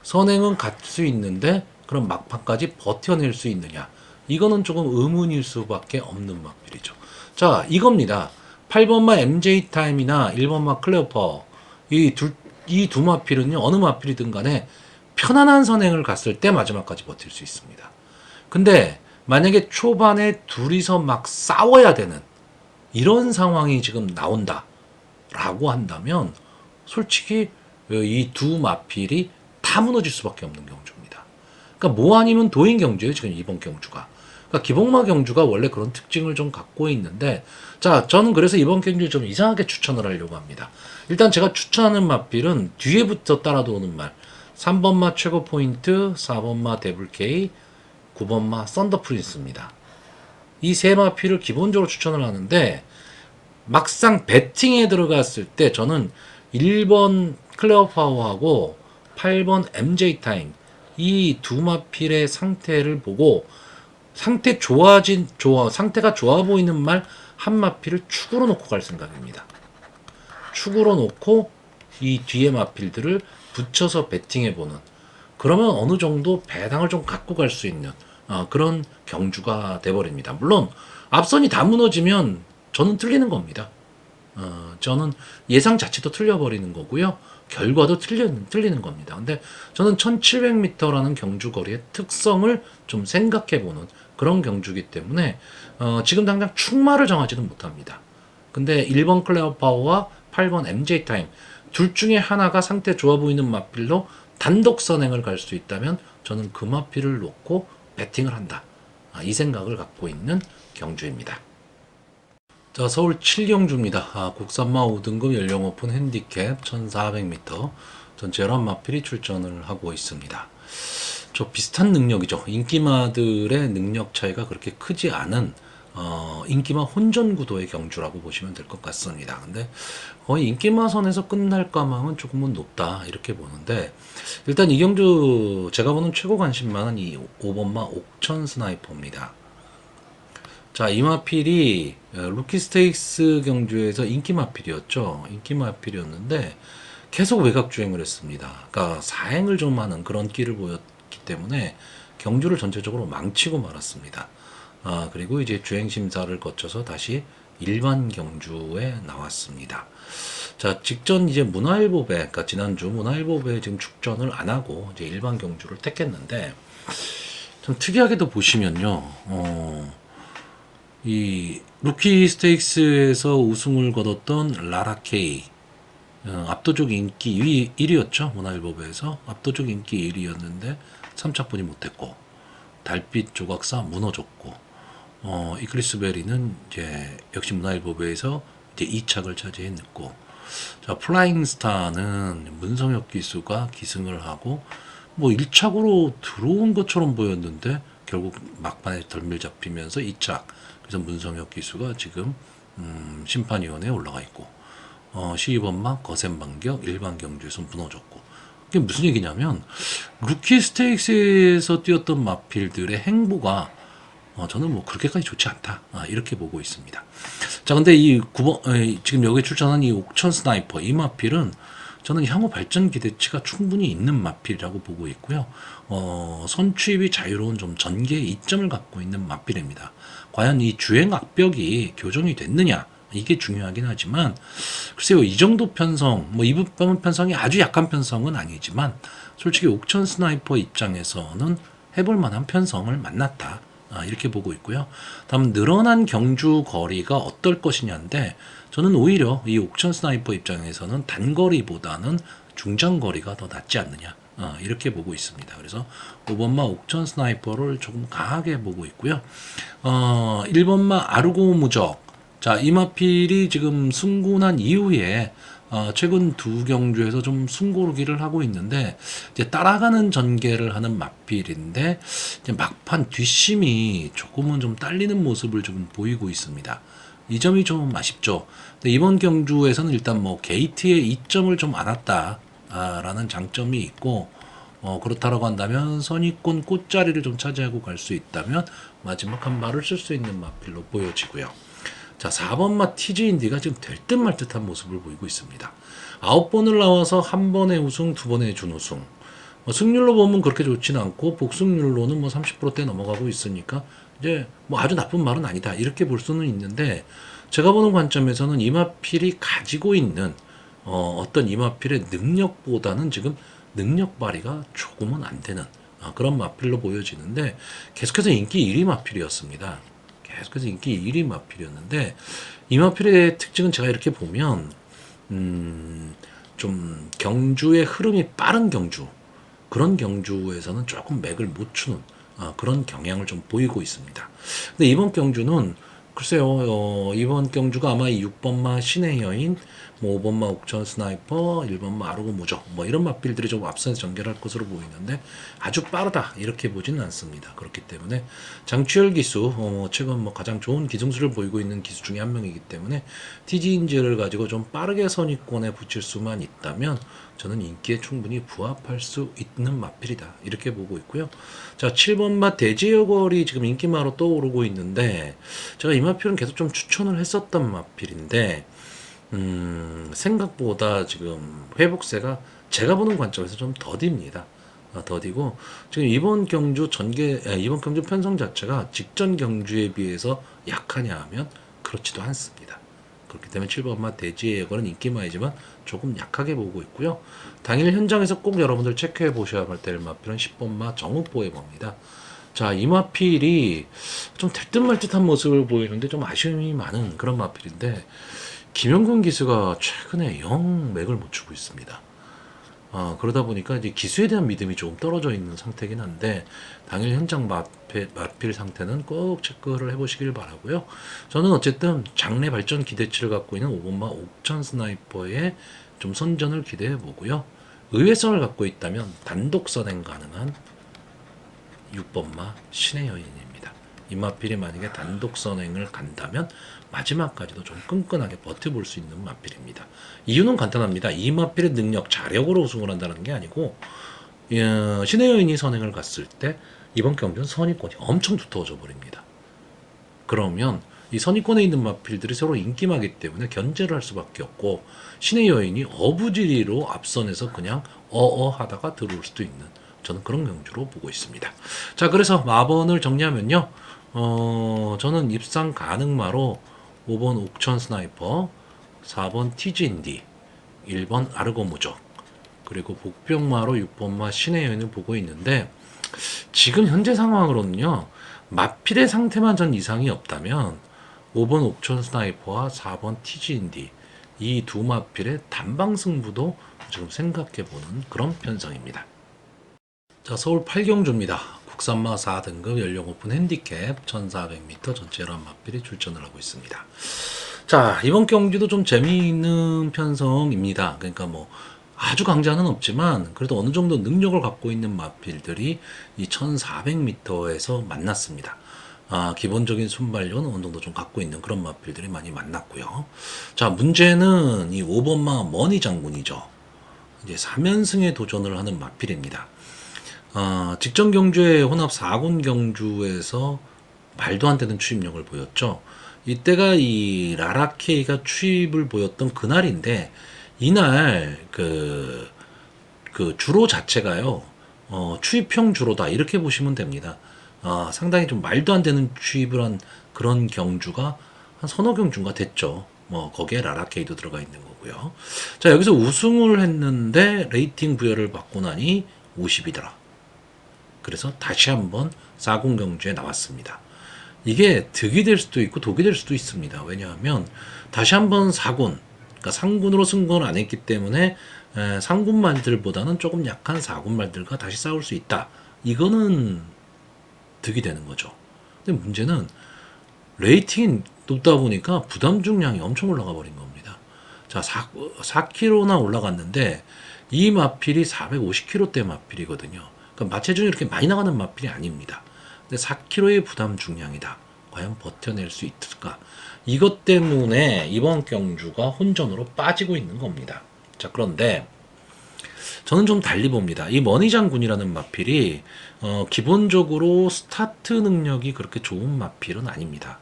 선행은 갈 수 있는데 그럼 막판까지 버텨낼 수 있느냐, 이거는 조금 의문일 수밖에 없는 마필이죠. 자, 이겁니다. 8번마 MJ 타임이나 1번마 클레오 파워, 이 두 마필은요, 어느 마필이든 간에 편안한 선행을 갔을 때 마지막까지 버틸 수 있습니다. 근데 만약에 초반에 둘이서 막 싸워야 되는 이런 상황이 지금 나온다 라고 한다면 솔직히 이 두 마필이 다 무너질 수밖에 없는 경주입니다. 그러니까 뭐 아니면 도인 경주예요, 지금 이번 경주가. 그러니까 기복마 경주가 원래 그런 특징을 좀 갖고 있는데, 자, 저는 그래서 이번 경주를 좀 이상하게 추천을 하려고 합니다. 일단 제가 추천하는 마필은 뒤에부터 따라 도는 말, 3번마 최고 포인트, 4번마 데블 K, 9번마 썬더 프린스입니다. 이 세 마필을 기본적으로 추천을 하는데, 막상 배팅에 들어갔을 때 저는 1번 클레어 파워하고 8번 MJ 타임, 이 두 마필의 상태를 보고 상태가 좋아 보이는 말 한 마필을 축으로 놓고 갈 생각입니다. 축으로 놓고 이 뒤에 마필들을 붙여서 배팅해보는, 그러면 어느 정도 배당을 좀 갖고 갈 수 있는 그런 경주가 돼버립니다. 물론 앞선이 다 무너지면 저는 틀리는 겁니다. 저는 예상 자체도 틀려버리는 거고요. 결과도 틀리는 겁니다. 근데 저는 1700m라는 경주거리의 특성을 좀 생각해보는 그런 경주이기 때문에 지금 당장 축마를 정하지는 못합니다. 근데 1번 클레어 파워와 8번 MJ 타임 둘 중에 하나가 상태 좋아 보이는 마필로 단독 선행을 갈 수 있다면 저는 그 마필을 놓고 배팅을 한다. 이 생각을 갖고 있는 경주입니다. 자, 서울 7경주입니다. 국산마 5등급 연령 오픈 핸디캡 1400m 전체 11마필이 출전을 하고 있습니다. 저 비슷한 능력이죠. 인기마들의 능력 차이가 그렇게 크지 않은 인기마 혼전 구도의 경주라고 보시면 될 것 같습니다. 근데 거의 인기마 선에서 끝날 가망은 조금은 높다 이렇게 보는데, 일단 이 경주 제가 보는 최고 관심만은 이 5번마 옥천 스나이퍼입니다. 자, 이 마필이 루키 스테이크스 경주에서 인기 마필이었죠. 인기 마필이었는데 계속 외곽 주행을 했습니다. 그러니까 사행을 좀 하는 그런 끼를 보였기 때문에 경주를 전체적으로 망치고 말았습니다. 그리고 이제 주행 심사를 거쳐서 다시 일반 경주에 나왔습니다. 자, 직전 이제 문화일보배, 그러니까 지난주 문화일보배 지금 축전을 안 하고 이제 일반 경주를 택했는데, 좀 특이하게도 보시면요, 이 루키 스테이크스에서 우승을 거뒀던 라라케이, 압도적 인기 1위였죠. 문화일보배에서 압도적 인기 1위였는데 3차분이 못했고, 달빛 조각사 무너졌고, 이클리스 베리는 이제 역시 문화일보배에서 이제 2착을 차지했고, 자, 플라잉 스타는 문성혁 기수가 기승을 하고 뭐 1착으로 들어온 것처럼 보였는데 결국 막판에 덜밀 잡히면서 2착. 그래서 문성혁 기수가 지금 심판위원회에 올라가 있고, 12번마 거센 반격 일반 경주에서 무너졌고. 이게 무슨 얘기냐면 루키 스테이크스에서 뛰었던 마필들의 행보가 저는 뭐 그렇게까지 좋지 않다, 이렇게 보고 있습니다. 자, 근데 이 9번 지금 여기 출전한 이 옥천 스나이퍼 이 마필은 저는 향후 발전 기대치가 충분히 있는 마필이라고 보고 있고요. 선취입이 자유로운 좀 전개의 이점을 갖고 있는 마필입니다. 과연 이 주행 악벽이 교정이 됐느냐, 이게 중요하긴 하지만, 글쎄요, 이 정도 편성, 뭐 이 부분 편성이 아주 약한 편성은 아니지만 솔직히 옥천 스나이퍼 입장에서는 해볼 만한 편성을 만났다, 이렇게 보고 있고요. 다음 늘어난 경주 거리가 어떨 것이냐인데, 저는 오히려 이 옥천 스나이퍼 입장에서는 단거리보다는 중장거리가 더 낫지 않느냐, 이렇게 보고 있습니다. 그래서 5번마 옥천 스나이퍼를 조금 강하게 보고 있고요. 1번마 아르고 무적, 자, 이 마필이 지금 승군한 이후에 최근 두 경주에서 좀 숨고르기를 하고 있는데, 이제 따라가는 전개를 하는 마필인데 이제 막판 뒷심이 조금은 좀 딸리는 모습을 좀 보이고 있습니다. 이 점이 좀 아쉽죠. 근데 이번 경주에서는 일단 뭐 게이트에 이점을 좀 안 왔다라는 장점이 있고, 그렇다라고 한다면 선입권 꽃자리를 좀 차지하고 갈 수 있다면 마지막 한 발을 쓸 수 있는 마필로 보여지고요. 자, 4번마 TG인디가 지금 될 듯 말 듯한 모습을 보이고 있습니다. 9번을 나와서 한 번의 우승, 두 번의 준우승. 승률로 보면 그렇게 좋지는 않고 복승률로는 뭐 30%대 넘어가고 있으니까 이제 뭐 아주 나쁜 말은 아니다, 이렇게 볼 수는 있는데, 제가 보는 관점에서는 이마필이 가지고 있는 어떤 이마필의 능력보다는 지금 능력 발휘가 조금은 안 되는 그런 마필로 보여지는데, 계속해서 인기 1위 마필이었습니다. 계속해서 인기 1위 마필이었는데, 이 마필의 특징은 제가 이렇게 보면 좀 경주의 흐름이 빠른 경주, 그런 경주에서는 조금 맥을 못 추는 그런 경향을 좀 보이고 있습니다. 근데 이번 경주는 글쎄요, 이번 경주가 아마 6번마 신의 여인, 뭐 5번마 옥천 스나이퍼, 1번마 아르고 무적, 뭐 이런 마필들이 좀 앞서서 전개할 것으로 보이는데 아주 빠르다, 이렇게 보지는 않습니다. 그렇기 때문에 장추열 기수, 최근 뭐 가장 좋은 기승수를 보이고 있는 기수 중에 한 명이기 때문에 TG인지를 가지고 좀 빠르게 선입권에 붙일 수만 있다면 저는 인기에 충분히 부합할 수 있는 마필이다, 이렇게 보고 있고요. 자, 7번마 대지여걸이 지금 인기마로 떠오르고 있는데, 제가 이 마필은 계속 좀 추천을 했었던 마필인데, 생각보다 지금 회복세가 제가 보는 관점에서 좀 더딥니다. 더디고, 지금 이번 경주 편성 자체가 직전 경주에 비해서 약하냐 하면 그렇지도 않습니다. 그렇기 때문에 7번마 대지의 예거는 인기마이지만 조금 약하게 보고 있고요. 당일 현장에서 꼭 여러분들 체크해 보셔야 될 마필은 10번마 정읍보해봅니다. 자, 이 마필이 좀 될 듯 말 듯한 모습을 보이는데 좀 아쉬움이 많은 그런 마필인데, 김영근 기수가 최근에 영 맥을 못 추고 있습니다. 그러다 보니까 이제 기수에 대한 믿음이 조금 떨어져 있는 상태긴 한데 당일 현장 마필 상태는 꼭 체크를 해보시길 바라고요. 저는 어쨌든 장래 발전 기대치를 갖고 있는 5번마 옥천 스나이퍼의 좀 선전을 기대해 보고요. 의외성을 갖고 있다면 단독 선행 가능한 6번마 신의 여인입니다. 이 마필이 만약에 단독 선행을 간다면 마지막까지도 좀 끈끈하게 버텨볼 수 있는 마필입니다. 이유는 간단합니다. 이 마필의 능력, 자력으로 우승을 한다는 게 아니고 신의 여인이 선행을 갔을 때 이번 경기는 선의권이 엄청 두터워져 버립니다. 그러면 이 선의권에 있는 마필들이 서로 인기마기 때문에 견제를 할 수밖에 없고 신의 여인이 어부지리로 앞선에서 그냥 하다가 들어올 수도 있는 저는 그런 경주로 보고 있습니다. 자, 그래서 마번을 정리하면요. 저는 입상 가능마로 5번 옥천 스나이퍼, 4번 티지인디, 1번 아르고 무적, 그리고 복병마로 6번마 신의 여인을 보고 있는데 지금 현재 상황으로는요. 마필의 상태만 전 이상이 없다면 5번 옥천 스나이퍼와 4번 티지인디 이 두 마필의 단방 승부도 지금 생각해보는 그런 편성입니다. 자, 서울 8경주입니다. 국산마 4등급 연령 오픈 핸디캡 1400m 전체 11마필이 출전을 하고 있습니다. 자, 이번 경기도 좀 재미있는 편성입니다. 그러니까 뭐 아주 강자는 없지만 그래도 어느 정도 능력을 갖고 있는 마필들이 이 1400m에서 만났습니다. 기본적인 순발력은 어느 정도 좀 갖고 있는 그런 마필들이 많이 만났고요. 자, 문제는 이 5번마 머니 장군이죠. 이제 3연승에 도전을 하는 마필입니다. 직전 경주에 혼합 4군 경주에서 말도 안 되는 추입력을 보였죠. 이때가 이 라라케이가 추입을 보였던 그날인데 이날 그 주로 자체가요. 추입형 주로다 이렇게 보시면 됩니다. 상당히 좀 말도 안 되는 추입을 한 그런 경주가 한 서너 경주가 됐죠. 뭐 거기에 라라케이도 들어가 있는 거고요. 자, 여기서 우승을 했는데 레이팅 부여를 받고 나니 50이더라. 그래서 다시 한번 4군 경주에 나왔습니다. 이게 득이 될 수도 있고 독이 될 수도 있습니다. 왜냐하면 다시 한번 4군, 그러니까 상군으로 승부를 안 했기 때문에 상군 말들보다는 조금 약한 4군 말들과 다시 싸울 수 있다. 이거는 득이 되는 거죠. 근데 문제는 레이팅이 높다 보니까 부담 중량이 엄청 올라가 버린 겁니다. 자, 4kg나 올라갔는데 이 마필이 450kg대 마필이거든요. 그러니까 마체중이 이렇게 많이 나가는 마필이 아닙니다. 근데 4kg의 부담 중량이다. 과연 버텨낼 수 있을까? 이것 때문에 이번 경주가 혼전으로 빠지고 있는 겁니다. 자, 그런데 저는 좀 달리 봅니다. 이 머니 장군이라는 마필이 기본적으로 스타트 능력이 그렇게 좋은 마필은 아닙니다.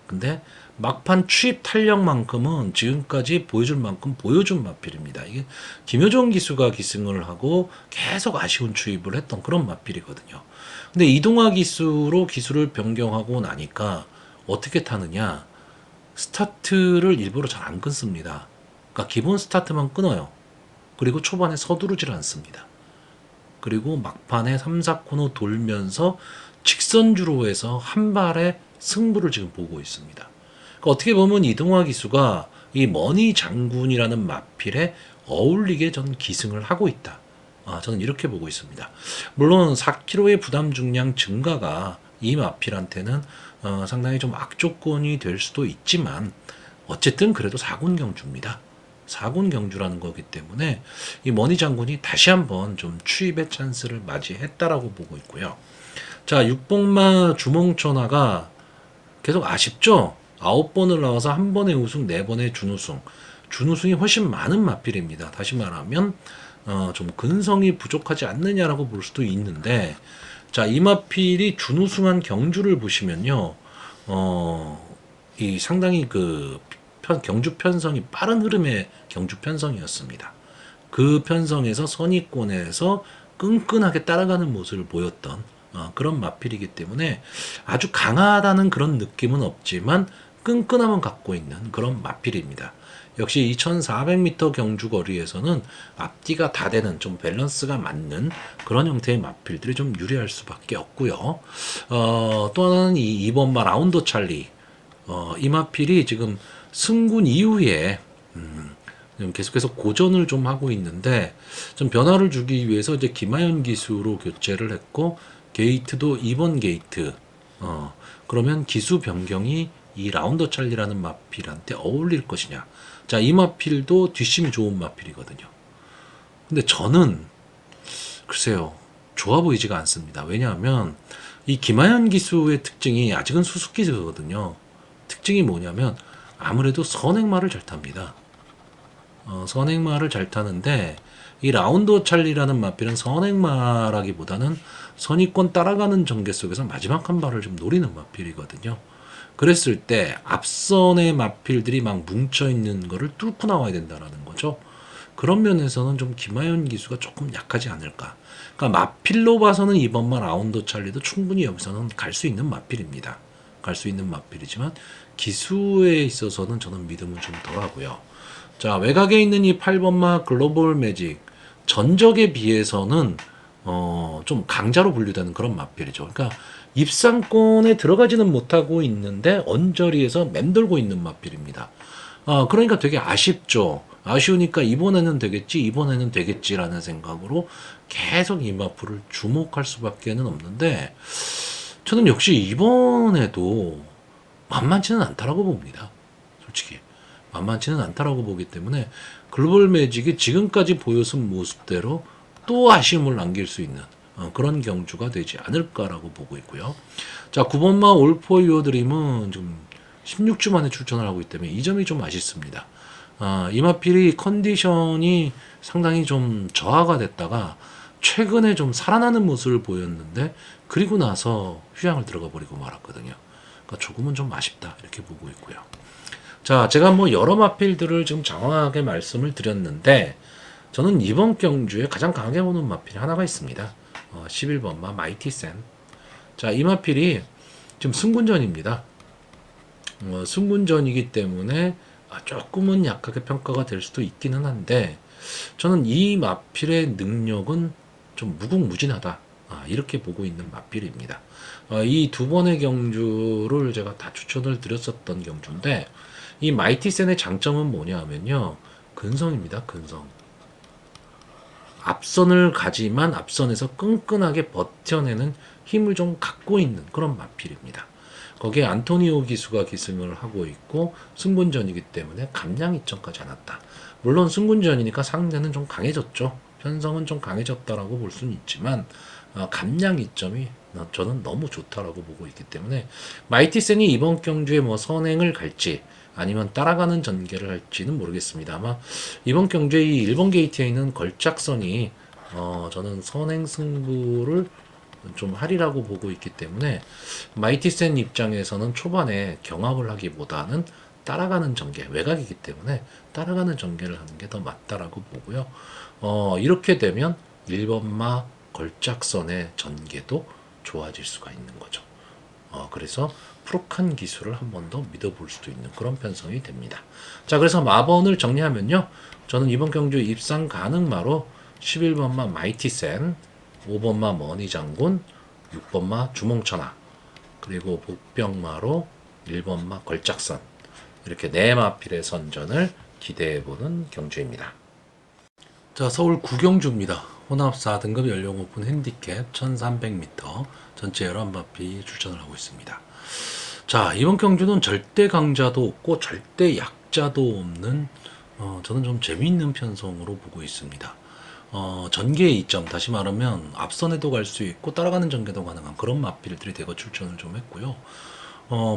근데 막판 추입 탄력만큼은 지금까지 보여줄 만큼 보여준 마필입니다. 이게 김효정 기수가 기승을 하고 계속 아쉬운 추입을 했던 그런 마필이거든요. 근데 이동화 기수로 기수를 변경하고 나니까 어떻게 타느냐? 스타트를 일부러 잘 안 끊습니다. 그러니까 기본 스타트만 끊어요. 그리고 초반에 서두르질 않습니다. 그리고 막판에 3, 4코너 돌면서 직선주로 해서 한 발의 승부를 지금 보고 있습니다. 그러니까 어떻게 보면 이동화 기수가 이 머니 장군이라는 마필에 어울리게 전 기승을 하고 있다. 저는 이렇게 보고 있습니다. 물론 4kg의 부담 중량 증가가 이 마필한테는 상당히 좀 악조건이 될 수도 있지만 어쨌든 그래도 4군 경주입니다. 4군 경주라는 거기 때문에 이 머니 장군이 다시 한번 좀 추입의 찬스를 맞이했다라고 보고 있고요. 자, 6번마 주몽천하가 계속 아쉽죠? 9번을 나와서 한 번의 우승, 4번의 준우승. 준우승이 훨씬 많은 마필입니다. 다시 말하면 좀 근성이 부족하지 않느냐라고 볼 수도 있는데, 자, 이 마필이 준우승한 경주를 보시면요, 이 상당히 경주 편성이 빠른 흐름의 경주 편성이었습니다. 그 편성에서 선의권에서 끈끈하게 따라가는 모습을 보였던 그런 마필이기 때문에 아주 강하다는 그런 느낌은 없지만 끈끈함은 갖고 있는 그런 마필입니다. 역시 2400m 경주 거리에서는 앞뒤가 다 되는 좀 밸런스가 맞는 그런 형태의 마필들이 좀 유리할 수밖에 없고요. 또 하나는 이 2번마 라운드 찰리. 이 마필이 지금 승군 이후에 지금 계속해서 고전을 좀 하고 있는데 좀 변화를 주기 위해서 이제 김하연 기수로 교체를 했고 게이트도 2번 게이트. 그러면 기수 변경이 이 라운더 찰리라는 마필한테 어울릴 것이냐. 자, 이 마필도 뒷심이 좋은 마필이거든요. 근데 저는 글쎄요, 좋아 보이지가 않습니다. 왜냐하면 이 김하연 기수의 특징이 아직은 수습 기수거든요. 특징이 뭐냐면 아무래도 선행마를 잘 탑니다. 선행마를 잘 타는데 이 라운더 찰리라는 마필은 선행마라기보다는 선의권 따라가는 전개 속에서 마지막 한 발을 좀 노리는 마필이거든요. 그랬을 때 앞선의 마필들이 막 뭉쳐있는 거를 뚫고 나와야 된다는 거죠. 그런 면에서는 좀 김하연 기수가 조금 약하지 않을까. 그러니까 마필로 봐서는 이번마 라운더 찰리도 충분히 여기서는 갈 수 있는 마필입니다. 갈 수 있는 마필이지만 기수에 있어서는 저는 믿음을 좀 덜하고요. 자, 외곽에 있는 이 8번마 글로벌 매직 전적에 비해서는 좀 강자로 분류되는 그런 마필이죠. 그러니까 입상권에 들어가지는 못하고 있는데 언저리에서 맴돌고 있는 마필입니다. 그러니까 되게 아쉽죠. 아쉬우니까 이번에는 되겠지, 이번에는 되겠지라는 생각으로 계속 이 마필을 주목할 수밖에는 없는데 저는 역시 이번에도 만만치는 않다라고 봅니다. 솔직히. 만만치는 않다라고 보기 때문에 글로벌 매직이 지금까지 보여준 모습대로 또 아쉬움을 남길 수 있는 그런 경주가 되지 않을까라고 보고 있고요. 자, 9번마 올포 유어 드림은 지금 16주 만에 출전을 하고 있기 때문에 이 점이 좀 아쉽습니다. 이마필이 컨디션이 상당히 좀 저하가 됐다가 최근에 좀 살아나는 모습을 보였는데 그리고 나서 휴양을 들어가 버리고 말았거든요. 그러니까 조금은 좀 아쉽다 이렇게 보고 있고요. 자, 제가 뭐 여러 마필들을 지금 장황하게 말씀을 드렸는데 저는 이번 경주에 가장 강하게 보는 마필이 하나가 있습니다. 11번마 마이티 센. 자, 이 마필이 지금 승군전입니다. 승군전이기 때문에 조금은 약하게 평가가 될 수도 있기는 한데 저는 이 마필의 능력은 좀 무궁무진하다. 이렇게 보고 있는 마필입니다. 이 두 번의 경주를 제가 다 추천을 드렸었던 경주인데 이 마이티 센의 장점은 뭐냐 하면요. 근성입니다. 근성. 앞선을 가지만 앞선에서 끈끈하게 버텨내는 힘을 좀 갖고 있는 그런 마필입니다. 거기에 안토니오 기수가 기승을 하고 있고 승군전이기 때문에 감량 이점까지 않았다. 물론 승군전이니까 상대는 좀 강해졌죠. 편성은 좀 강해졌다라고 볼 수는 있지만 감량 이점이 저는 너무 좋다라고 보고 있기 때문에 마이티센이 이번 경주에 뭐 선행을 갈지 아니면 따라가는 전개를 할지는 모르겠습니다. 아마 이번 경주에 이 1번 게이트에 있는 걸작선이 저는 선행 승부를 좀 하리라고 보고 있기 때문에 마이티센 입장에서는 초반에 경합을 하기보다는 따라가는 전개, 외곽이기 때문에 따라가는 전개를 하는 게 더 맞다라고 보고요. 이렇게 되면 1번마 걸작선의 전개도 좋아질 수가 있는 거죠. 그래서 프로칸 기술을 한 번 더 믿어볼 수도 있는 그런 편성이 됩니다. 자, 그래서 마번을 정리하면요. 저는 이번 경주 입상 가능마로 11번마 마이티센, 5번마 머니장군, 6번마 주몽천하, 그리고 복병마로 1번마 걸작선 이렇게 네 마필의 선전을 기대해보는 경주입니다. 자, 서울 구경주입니다. 혼합 4등급 연령 오픈 핸디캡 1300m 전체 11마필이 출전을 하고 있습니다. 자, 이번 경주는 절대 강자도 없고 절대 약자도 없는 저는 좀 재미있는 편성으로 보고 있습니다. 전개의 이점, 다시 말하면 앞선에도 갈 수 있고 따라가는 전개도 가능한 그런 마필들이 대거 출전을 좀 했고요.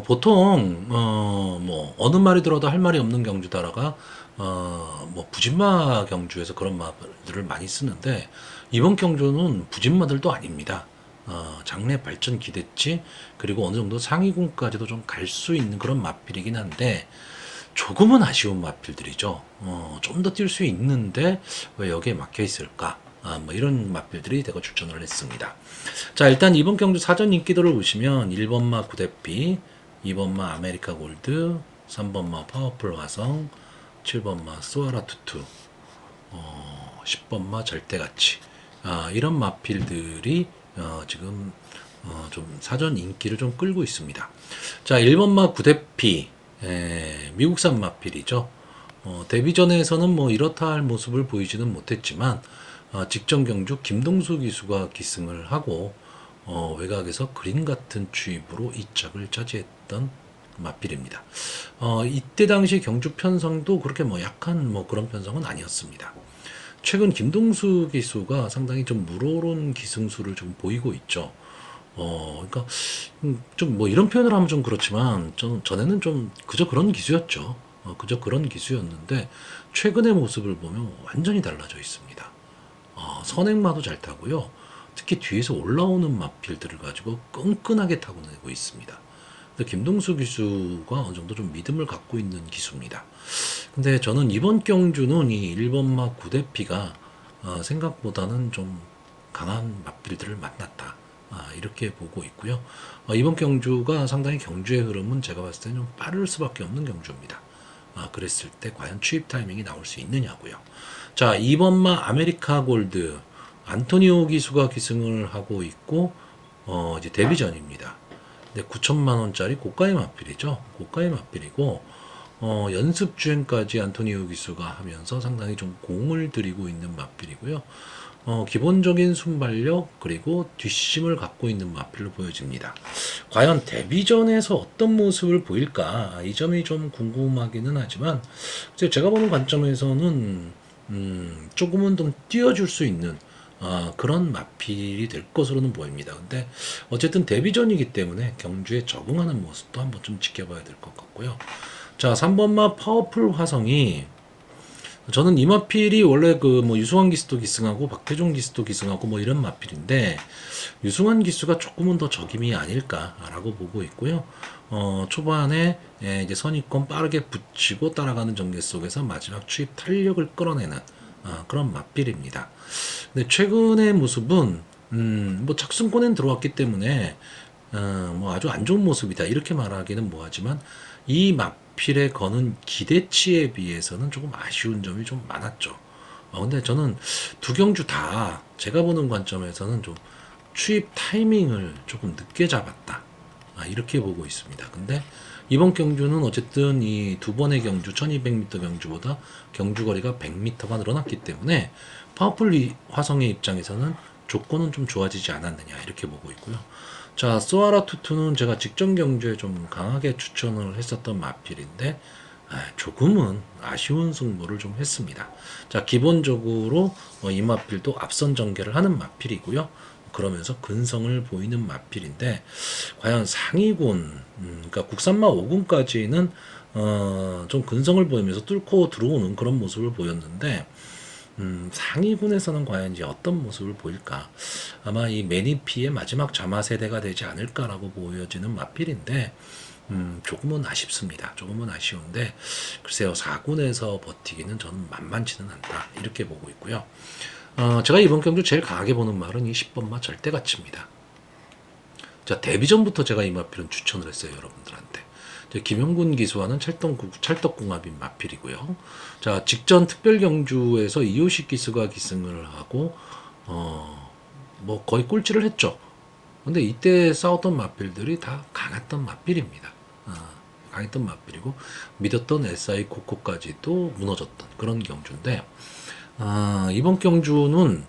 보통 뭐 어느 말이 들어도 할 말이 없는 경주다라가 뭐 부진마 경주에서 그런 말들을 많이 쓰는데 이번 경주는 부진마들도 아닙니다. 장래 발전 기대치 그리고 어느 정도 상위군까지도 좀 갈 수 있는 그런 마필이긴 한데 조금은 아쉬운 마필들이죠. 좀 더 뛸 수 있는데 왜 여기에 막혀 있을까? 뭐 이런 마필들이 대거 추천을 했습니다. 자, 일단 이번 경주 사전 인기도를 보시면 1번마 구대피, 2번마 아메리카 골드, 3번마 파워풀 화성, 7번마 스와라 투투, 10번마 절대가치 이런 마필들이 지금 좀 사전 인기를 좀 끌고 있습니다. 자, 1번마 구대피 미국산 마필이죠. 데뷔전에서는 뭐 이렇다 할 모습을 보이지는 못했지만 직전 경주 김동수 기수가 기승을 하고 외곽에서 그림 같은 추입으로 2착을 차지했던 마필입니다. 이때 당시 경주 편성도 그렇게 뭐 약한 뭐 그런 편성은 아니었습니다. 최근 김동수 기수가 상당히 좀 물오른 기승수를 좀 보이고 있죠. 그러니까 좀 뭐 이런 표현을 하면 좀 그렇지만 전에는 좀 그저 그런 기수였죠. 그저 그런 기수였는데 최근의 모습을 보면 완전히 달라져 있습니다. 선행마도 잘 타고요. 특히 뒤에서 올라오는 마필들을 가지고 끈끈하게 타고내고 있습니다. 근데 김동수 기수가 어느 정도 좀 믿음을 갖고 있는 기수입니다. 근데 저는 이번 경주는 이 1번마 구대피가 생각보다는 좀 강한 마필들을 만났다. 이렇게 보고 있고요. 이번 경주가 상당히 경주의 흐름은 제가 봤을 때는 좀 빠를 수밖에 없는 경주입니다. 그랬을 때 과연 취입 타이밍이 나올 수 있느냐고요. 자, 2번마 아메리카 골드 안토니오 기수가 기승을 하고 있고 이제 데뷔전입니다. 근데 9천만 원짜리 고가의 마필이죠. 고가의 마필이고 연습 주행까지 안토니오 기수가 하면서 상당히 좀 공을 들이고 있는 마필이고요. 기본적인 순발력 그리고 뒷심을 갖고 있는 마필로 보여집니다. 과연 데뷔전에서 어떤 모습을 보일까? 이 점이 좀 궁금하기는 하지만 제가 보는 관점에서는 조금은 좀 띄워줄 수 있는 그런 마필이 될 것으로는 보입니다. 근데 어쨌든 데뷔전이기 때문에 경주에 적응하는 모습도 한번 좀 지켜봐야 될 것 같고요. 자, 3번마 파워풀 화성이 저는 이 마필이 원래 그 뭐 유승환 기수도 기승하고 박태종 기수도 기승하고 뭐 이런 마필인데 유승환 기수가 조금은 더 적임이 아닐까라고 보고 있고요. 초반에 이제 선입권 빠르게 붙이고 따라가는 전개 속에서 마지막 추입 탄력을 끌어내는 그런 마필입니다. 근데 최근의 모습은 뭐 착승권엔 들어왔기 때문에 뭐 아주 안 좋은 모습이다 이렇게 말하기는 뭐하지만 이 마필에 거는 기대치에 비해서는 조금 아쉬운 점이 좀 많았죠. 근데 저는 두 경주 다 제가 보는 관점에서는 좀 추입 타이밍을 조금 늦게 잡았다. 이렇게 보고 있습니다. 근데 이번 경주는 어쨌든 이 두 번의 경주 1200m 경주보다 경주 거리가 100m가 늘어났기 때문에 파워풀 화성의 입장에서는 조건은 좀 좋아지지 않았느냐 이렇게 보고 있고요. 자, 소아라 투투는 제가 직전 경주에 좀 강하게 추천을 했었던 마필인데 조금은 아쉬운 승부를 좀 했습니다. 자, 기본적으로 이 마필도 앞선 전개를 하는 마필이고요. 그러면서 근성을 보이는 마필인데 과연 상위군, 그러니까 국산마 5군까지는 좀 근성을 보이면서 뚫고 들어오는 그런 모습을 보였는데 상위군에서는 과연 이제 어떤 모습을 보일까? 아마 이 매니피의 마지막 자마 세대가 되지 않을까라고 보여지는 마필인데 조금은 아쉽습니다. 조금은 아쉬운데 글쎄요 4군에서 버티기는 저는 만만치는 않다 이렇게 보고 있고요. 제가 이번 경주 제일 강하게 보는 말은 이 10번마 절대가치입니다. 자, 데뷔전부터 제가 이 마필은 추천을 했어요 여러분들한테. 김용군 기수와는 찰떡궁합인 마필이고요. 자, 직전 특별 경주에서 이효식 기수가 기승을 하고 뭐 거의 꼴찌를 했죠. 근데 이때 싸웠던 마필들이 다 강했던 마필입니다. 강했던 마필이고 믿었던 SI 코코까지도 무너졌던 그런 경주인데 이번 경주는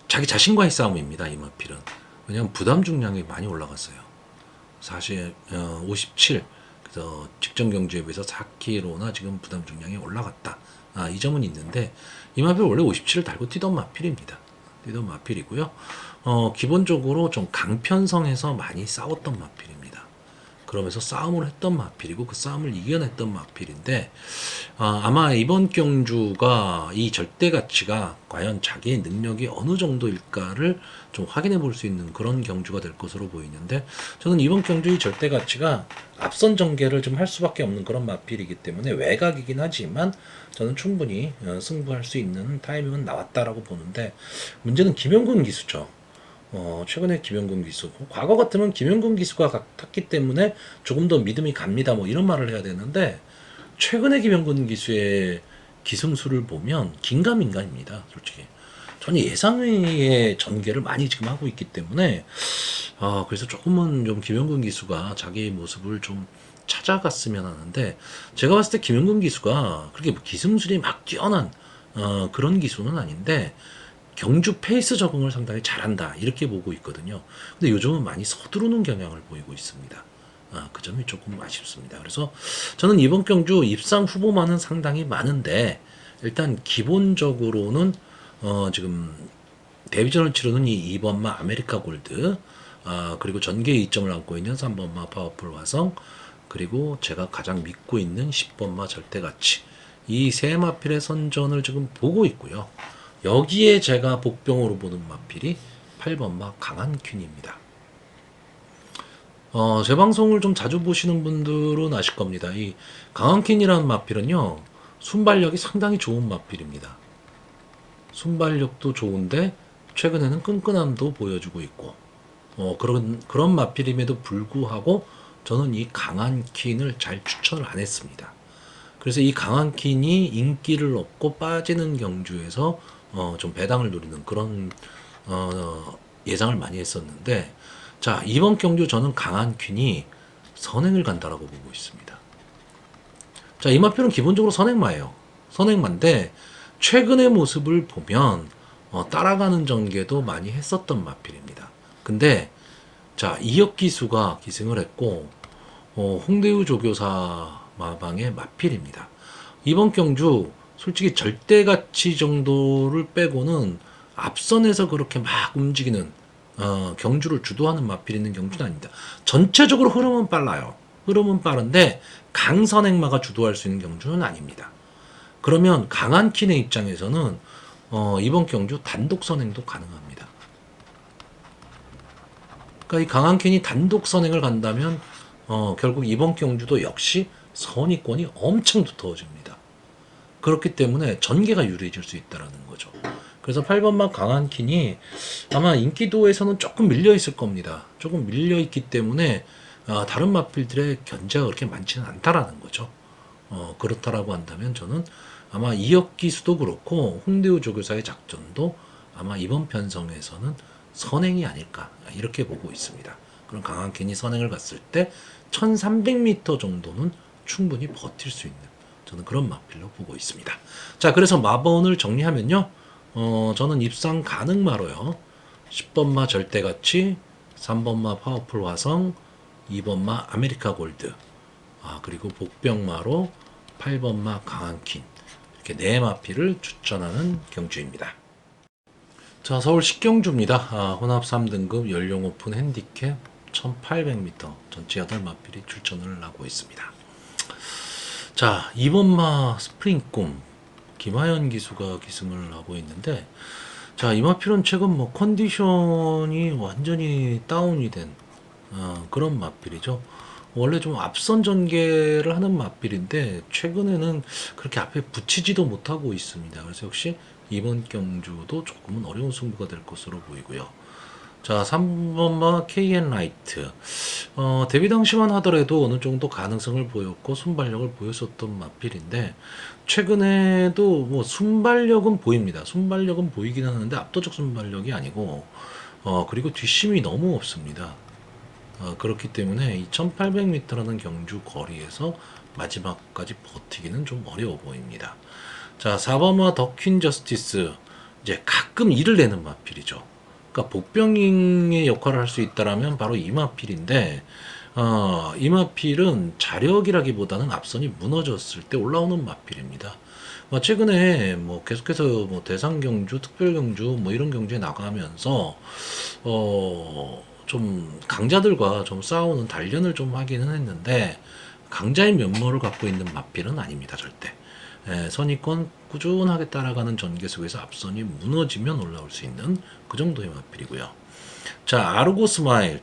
자기 자신과의 싸움입니다. 이 마필은. 왜냐하면 부담 중량이 많이 올라갔어요. 사실 57 그래서 직전 경주에 비해서 4kg나 지금 부담 중량이 올라갔다. 이 점은 있는데 이 마필 원래 57을 달고 뛰던 마필입니다. 뛰던 마필이고요. 기본적으로 좀 강편성에서 많이 싸웠던 마필입니다. 그러면서 싸움을 했던 마필이고 그 싸움을 이겨냈던 마필인데 아마 이번 경주가 이 절대 가치가 과연 자기의 능력이 어느 정도일까를 좀 확인해 볼 수 있는 그런 경주가 될 것으로 보이는데 저는 이번 경주의 절대 가치가 앞선 전개를 좀 할 수밖에 없는 그런 마필이기 때문에 외곽이긴 하지만 저는 충분히 승부할 수 있는 타이밍은 나왔다라고 보는데 문제는 김영근 기수죠. 최근에 김영근 기수 과거 같으면 김영근 기수가 탔기 때문에 조금 더 믿음이 갑니다 뭐 이런 말을 해야 되는데 최근에 김영근 기수의 기승수를 보면 긴가민가입니다 솔직히 저는 예상외의 전개를 많이 지금 하고 있기 때문에 그래서 조금은 좀 김영근 기수가 자기의 모습을 좀 찾아갔으면 하는데, 제가 봤을 때 김영근 기수가 그렇게 뭐 기승술이 막 뛰어난 그런 기수는 아닌데 경주 페이스 적응을 상당히 잘한다 이렇게 보고 있거든요. 근데 요즘은 많이 서두르는 경향을 보이고 있습니다. 그 점이 조금 아쉽습니다. 그래서 저는 이번 경주 입상 후보만은 상당히 많은데, 일단 기본적으로는 지금 데뷔전을 치르는 이 2번마 아메리카 골드, 그리고 전개 2점을 안고 있는 3번마 파워풀 화성, 그리고 제가 가장 믿고 있는 10번마 절대가치, 이 세 마필의 선전을 지금 보고 있고요. 여기에 제가 복병으로 보는 마필이 8번마 강한 퀸입니다. 제 방송을 좀 자주 보시는 분들은 아실 겁니다. 이 강한 퀸이라는 마필은요, 순발력이 상당히 좋은 마필입니다. 순발력도 좋은데 최근에는 끈끈함도 보여주고 있고, 그런 마필임에도 불구하고 저는 이 강한 퀸을 잘 추천을 안 했습니다. 그래서 이 강한 퀸이 인기를 얻고 빠지는 경주에서 좀 배당을 노리는 그런 예상을 많이 했었는데, 자, 이번 경주 저는 강한 퀸이 선행을 간다라고 보고 있습니다. 자, 이 마필은 기본적으로 선행마예요. 선행마인데 최근의 모습을 보면 따라가는 전개도 많이 했었던 마필입니다. 근데 자, 이혁기수가 기승을 했고 홍대우 조교사 마방의 마필입니다. 이번 경주 솔직히 절대가치 정도를 빼고는 앞선에서 그렇게 막 움직이는 경주를 주도하는 마필이 있는 경주는 아닙니다. 전체적으로 흐름은 빨라요. 흐름은 빠른데 강선행마가 주도할 수 있는 경주는 아닙니다. 그러면 강한 킨의 입장에서는 이번 경주 단독 선행도 가능합니다. 그러니까 이 강한 킨이 단독 선행을 간다면 결국 이번 경주도 역시 선의권이 엄청 두터워집니다. 그렇기 때문에 전개가 유리해질 수 있다는 거죠. 그래서 8번만 강한 킨이 아마 인기도에서는 조금 밀려 있을 겁니다. 조금 밀려 있기 때문에 다른 마필들의 견제가 그렇게 많지는 않다라는 거죠. 그렇다라고 한다면 저는 아마 이혁기수도 그렇고 홍대우 조교사의 작전도 아마 이번 편성에서는 선행이 아닐까 이렇게 보고 있습니다. 그럼 강한 킨이 선행을 갔을 때 1300m 정도는 충분히 버틸 수 있는 저는 그런 마필로 보고 있습니다. 자, 그래서 마번을 정리하면요, 저는 입상 가능마로요, 10번마 절대가치, 3번마 파워풀 화성, 2번마 아메리카 골드, 그리고 복병마로 8번마 강한 킨, 이렇게 네 마필을 추천하는 경주입니다. 자, 서울 식경주입니다. 혼합 3등급 연령 오픈 핸디캡 1800m 전체 8마필이 출전을 하고 있습니다. 자, 2번마 스프링 꿈 김하연 기수가 기승을 하고 있는데, 자, 이 마필은 최근 뭐 컨디션이 완전히 다운이 된 그런 마필이죠. 원래 좀 앞선 전개를 하는 마필인데 최근에는 그렇게 앞에 붙이지도 못하고 있습니다. 그래서 역시 이번 경주도 조금은 어려운 승부가 될 것으로 보이고요. 자, 3번마 KN 라이트. 데뷔 당시만 하더라도 어느 정도 가능성을 보였고 순발력을 보였었던 마필인데 최근에도 뭐 순발력은 보입니다. 순발력은 보이긴 하는데 압도적 순발력이 아니고 그리고 뒷심이 너무 없습니다. 그렇기 때문에 이 1800m라는 경주 거리에서 마지막까지 버티기는 좀 어려워 보입니다. 자, 4번마 더퀸 저스티스. 이제 가끔 일을 내는 마필이죠. 그러니까 복병의 역할을 할 수 있다라면 바로 이 마필인데, 이 마필은 자력이라기보다는 앞선이 무너졌을 때 올라오는 마필입니다. 최근에 뭐 계속해서 뭐 대상 경주, 특별 경주 뭐 이런 경주에 나가면서 좀 강자들과 좀 싸우는 단련을 좀 하기는 했는데 강자의 면모를 갖고 있는 마필은 아닙니다, 절대. 선의권 꾸준하게 따라가는 전개 속에서 앞선이 무너지면 올라올 수 있는 그 정도의 마필이고요. 자, 아르고 스마일,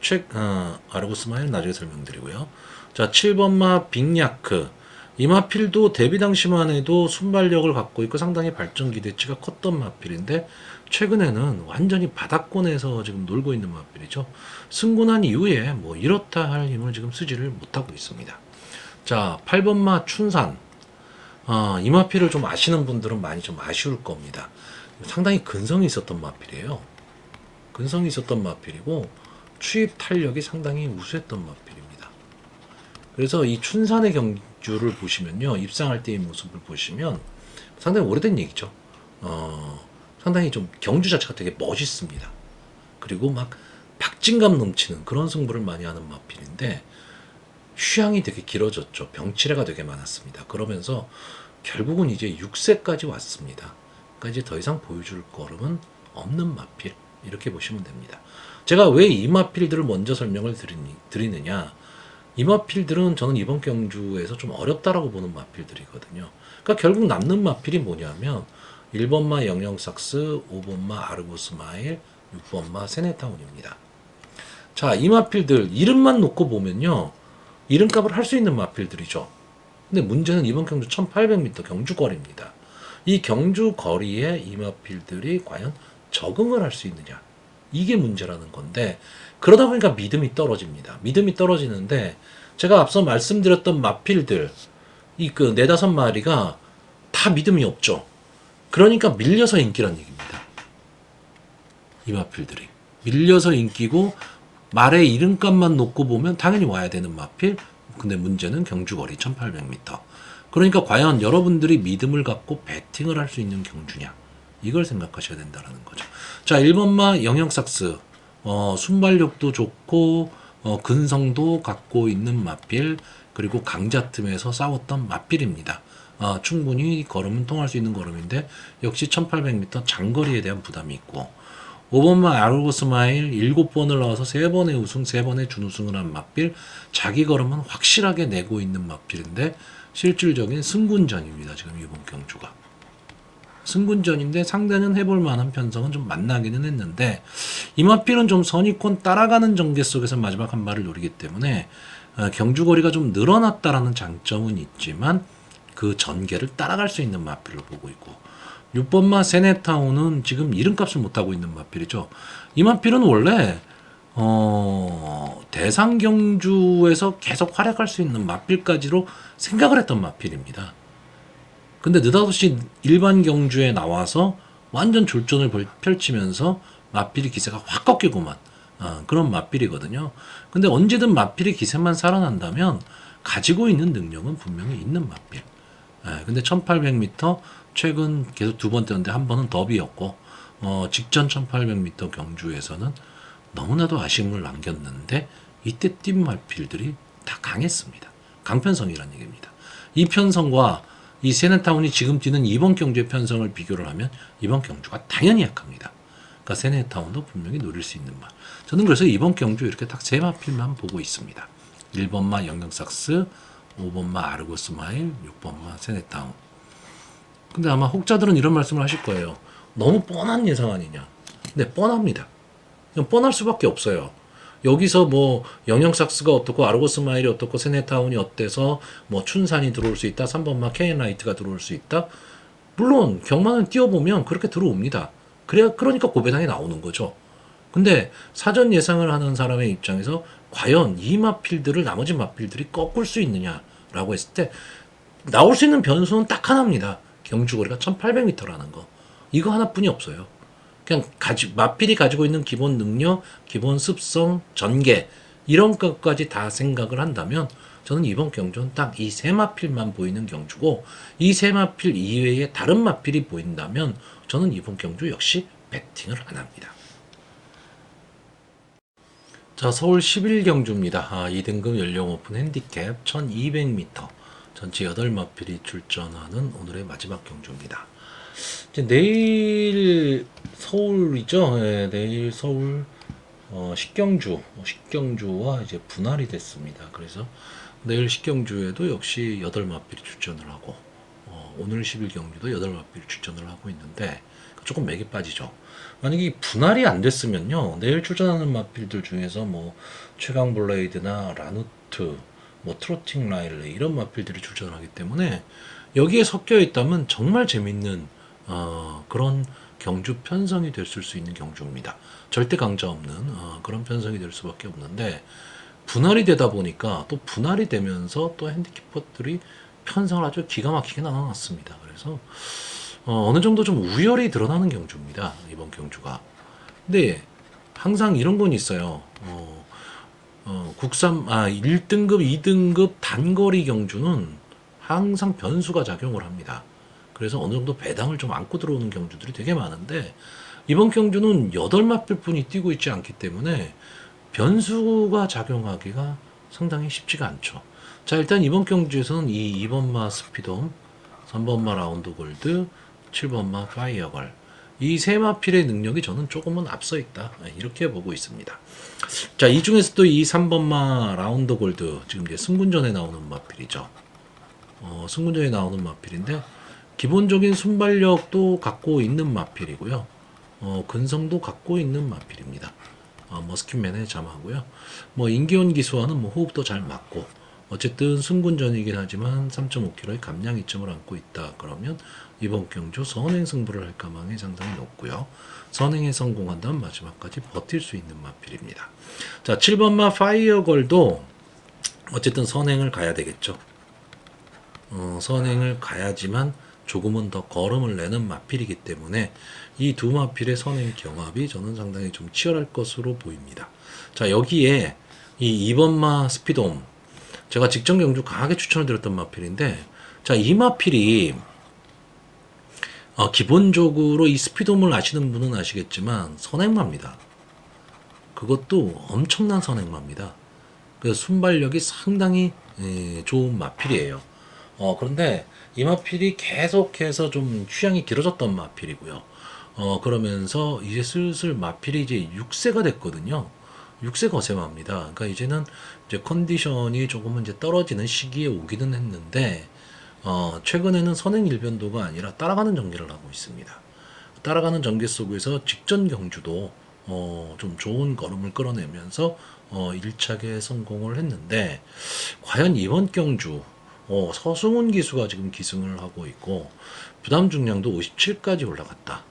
아르고 스마일 나중에 설명드리고요. 자, 7번마 빅야크. 이 마필도 데뷔 당시만 해도 순발력을 갖고 있고 상당히 발전 기대치가 컸던 마필인데 최근에는 완전히 바닥권에서 지금 놀고 있는 마필이죠. 승군한 이후에 뭐 이렇다 할 힘을 지금 쓰지를 못하고 있습니다. 자, 8번마 춘산. 이 마필을 좀 아시는 분들은 많이 좀 아쉬울 겁니다. 상당히 근성이 있었던 마필이에요. 근성이 있었던 마필이고 추입 탄력이 상당히 우수했던 마필입니다. 그래서 이 춘산의 경주를 보시면요. 입상할 때의 모습을 보시면 상당히 오래된 얘기죠. 상당히 좀 경주 자체가 되게 멋있습니다. 그리고 막 박진감 넘치는 그런 승부를 많이 하는 마필인데 휴양이 되게 길어졌죠. 병치레가 되게 많았습니다. 그러면서 결국은 이제 6세까지 왔습니다. 그러니까 이제 더 이상 보여줄 거름은 없는 마필 이렇게 보시면 됩니다. 제가 왜 이 마필들을 먼저 설명을 드리느냐, 이 마필들은 저는 이번 경주에서 좀 어렵다라고 보는 마필들이거든요. 그러니까 결국 남는 마필이 뭐냐면 1번마 영영삭스, 5번마 아르고스 마일, 6번마 세네타운입니다. 자, 이 마필들 이름만 놓고 보면요, 이름값을 할 수 있는 마필들이죠. 근데 문제는 이번 경주 1800m 경주 거리입니다. 이 경주 거리에 이 마필들이 과연 적응을 할 수 있느냐, 이게 문제라는 건데, 그러다 보니까 믿음이 떨어집니다. 믿음이 떨어지는데, 제가 앞서 말씀드렸던 마필들 이 그 네다섯 마리가 다 믿음이 없죠. 그러니까 밀려서 인기란 얘기입니다. 이 마필들이 밀려서 인기고, 말의 이름값만 놓고 보면 당연히 와야 되는 마필. 근데 문제는 경주거리 1800m. 그러니까 과연 여러분들이 믿음을 갖고 배팅을 할 수 있는 경주냐, 이걸 생각하셔야 된다는 거죠. 자, 1번마 영영삭스, 순발력도 좋고 근성도 갖고 있는 마필, 그리고 강자 틈에서 싸웠던 마필입니다. 충분히 걸음은 통할 수 있는 걸음인데 역시 1800m 장거리에 대한 부담이 있고, 5번마 아르고스 마일 7번을 나와서 3번의 우승, 3번의 준우승을 한 마필, 자기 걸음은 확실하게 내고 있는 마필인데 실질적인 승군전입니다. 지금 이번 경주가 승군전인데 상대는 해볼 만한 편성은 좀 만나기는 했는데, 이 마필은 좀 선입권 따라가는 전개 속에서 마지막 한 발을 노리기 때문에 경주거리가 좀 늘어났다라는 장점은 있지만 그 전개를 따라갈 수 있는 마필로 보고 있고, 6번마 세네타운은 지금 이름값을 못하고 있는 마필이죠. 이 마필은 원래 대상 경주에서 계속 활약할 수 있는 마필까지로 생각을 했던 마필입니다. 근데 느닷없이 일반 경주에 나와서 완전 졸전을 펼치면서 마필이 기세가 확 꺾이고만, 그런 마필이거든요. 근데 언제든 마필의 기세만 살아난다면 가지고 있는 능력은 분명히 있는 마필. 근데 1800m 최근 계속 두 번 뛰었는데 한 번은 더비였고, 직전 1800m 경주에서는 너무나도 아쉬움을 남겼는데 이때 뛴 마필들이 다 강했습니다. 강편성이라는 얘기입니다. 이 편성과 이 세네타운이 지금 뛰는 이번 경주의 편성을 비교를 하면 이번 경주가 당연히 약합니다. 그러니까 세네타운도 분명히 노릴 수 있는 말. 저는 그래서 이번 경주 이렇게 딱 세 마필만 보고 있습니다. 1번마 영영삭스, 5번마 아르고스 마일, 6번마 세네타운. 근데 아마 혹자들은 이런 말씀을 하실 거예요. 너무 뻔한 예상 아니냐. 근데 뻔합니다. 그냥 뻔할 수밖에 없어요. 여기서 뭐 영영삭스가 어떻고 아르고스 마일이 어떻고 세네타운이 어때서 뭐 춘산이 들어올 수 있다, 3번마 케인라이트가 들어올 수 있다. 물론 경마는 뛰어보면 그렇게 들어옵니다. 그러니까 고배당이 나오는 거죠. 근데 사전 예상을 하는 사람의 입장에서 과연 이 마필들을 나머지 마필들이 꺾을 수 있느냐라고 했을 때 나올 수 있는 변수는 딱 하나입니다. 경주거리가 1800m라는 거. 이거 하나뿐이 없어요. 그냥 마필이 가지고 있는 기본 능력, 기본 습성, 전개, 이런 것까지 다 생각을 한다면 저는 이번 경주는 딱 이 세 마필만 보이는 경주고, 이 세 마필 이외에 다른 마필이 보인다면 저는 이번 경주 역시 배팅을 안 합니다. 자, 서울 11경주입니다. 2등급 연령 오픈 핸디캡 1200m. 전체 8마필이 출전하는 오늘의 마지막 경주입니다. 이제 내일 서울이죠. 네, 내일 서울 식경주와 이제 분할이 됐습니다. 그래서 내일 식경주에도 역시 8마필이 출전을 하고, 오늘 11경주도 8마필이 출전을 하고 있는데 조금 맥이 빠지죠. 만약에 분할이 안 됐으면요, 내일 출전하는 마필들 중에서 뭐 최강블레이드나 라누트, 뭐 트로팅 라일레 이런 마필들이 출전을 하기 때문에 여기에 섞여 있다면 정말 재밌는 그런 경주 편성이 됐을 수 있는 경주입니다. 절대 강자 없는 그런 편성이 될 수밖에 없는데, 분할이 되다 보니까 또 분할이 되면서 또 핸디캐퍼들이 편성을 아주 기가 막히게 나눠놨습니다. 그래서 어느 정도 좀 우열이 드러나는 경주입니다. 이번 경주가. 근데 항상 이런 건 있어요. 국산 1등급, 2등급 단거리 경주는 항상 변수가 작용을 합니다. 그래서 어느 정도 배당을 좀 안고 들어오는 경주들이 되게 많은데 이번 경주는 8마필뿐이 뛰고 있지 않기 때문에 변수가 작용하기가 상당히 쉽지가 않죠. 자, 일단 이번 경주에서는 이 2번마 스피돔, 3번마 라운드 골드, 7번마 파이어걸 이 세 마필의 능력이 저는 조금은 앞서 있다. 이렇게 보고 있습니다. 자, 이 중에서도 이 3번마 라운드 골드 지금 이제 승군전에 나오는 마필이죠. 승군전에 나오는 마필인데 기본적인 순발력도 갖고 있는 마필이고요. 근성도 갖고 있는 마필입니다. 머스킷맨에 잠하고요. 뭐 인기온 기수와는 뭐 호흡도 잘 맞고 어쨌든 승군전이긴 하지만 3.5kg의 감량 이점을 안고 있다. 그러면 이번 경주 선행 승부를 할 가망이 상당히 높고요. 선행에 성공한다면 마지막까지 버틸 수 있는 마필입니다. 자, 7번마 파이어걸도 어쨌든 선행을 가야 되겠죠. 선행을 가야지만 조금은 더 걸음을 내는 마필이기 때문에 이 두 마필의 선행 경합이 저는 상당히 좀 치열할 것으로 보입니다. 자, 여기에 이 2번마 스피돔 제가 직전 경주 강하게 추천을 드렸던 마필인데 자, 이 마필이 기본적으로 이 스피돔을 아시는 분은 아시겠지만 선행마입니다. 그것도 엄청난 선행마입니다. 그래서 순발력이 상당히 좋은 마필이에요. 그런데 이 마필이 계속해서 좀 휴양이 길어졌던 마필이고요. 그러면서 이제 슬슬 마필이 이제 6세가 됐거든요. 6세 거세마입니다. 그러니까 이제는 이제 컨디션이 조금은 이제 떨어지는 시기에 오기는 했는데, 최근에는 선행 일변도가 아니라 따라가는 전개를 하고 있습니다. 따라가는 전개 속에서 직전 경주도 좀 좋은 걸음을 끌어내면서 1차게 성공을 했는데 과연 이번 경주 서승훈 기수가 지금 기승을 하고 있고 부담 중량도 57까지 올라갔다.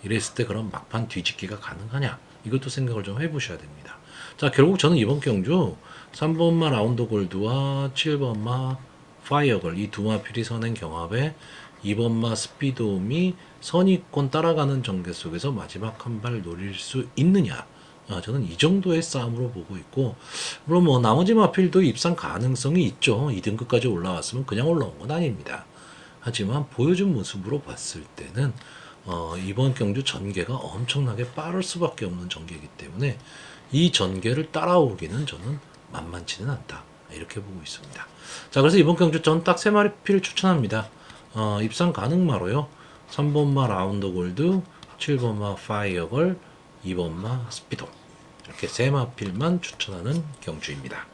이랬을 때 그럼 막판 뒤집기가 가능하냐? 이것도 생각을 좀 해보셔야 됩니다. 자, 결국 저는 이번 경주 3번마 라운드 골드와 7번마 파이어걸 이 두 마필이 선행 경합에 2번마 스피드홈이 선의권 따라가는 전개 속에서 마지막 한 발 노릴 수 있느냐? 저는 이 정도의 싸움으로 보고 있고, 물론 뭐 나머지 마필도 입상 가능성이 있죠. 2등급까지 올라왔으면 그냥 올라온 건 아닙니다. 하지만 보여준 모습으로 봤을 때는 이번 경주 전개가 엄청나게 빠를 수밖에 없는 전개이기 때문에 이 전개를 따라오기는 저는 만만치는 않다. 이렇게 보고 있습니다. 자, 그래서 이번 경주 저는 딱 세 마리필을 추천합니다. 입상 가능마로요. 3번마 라운드 골드, 7번마 파이어걸, 2번마 스피도 이렇게 세 마필만 추천하는 경주입니다.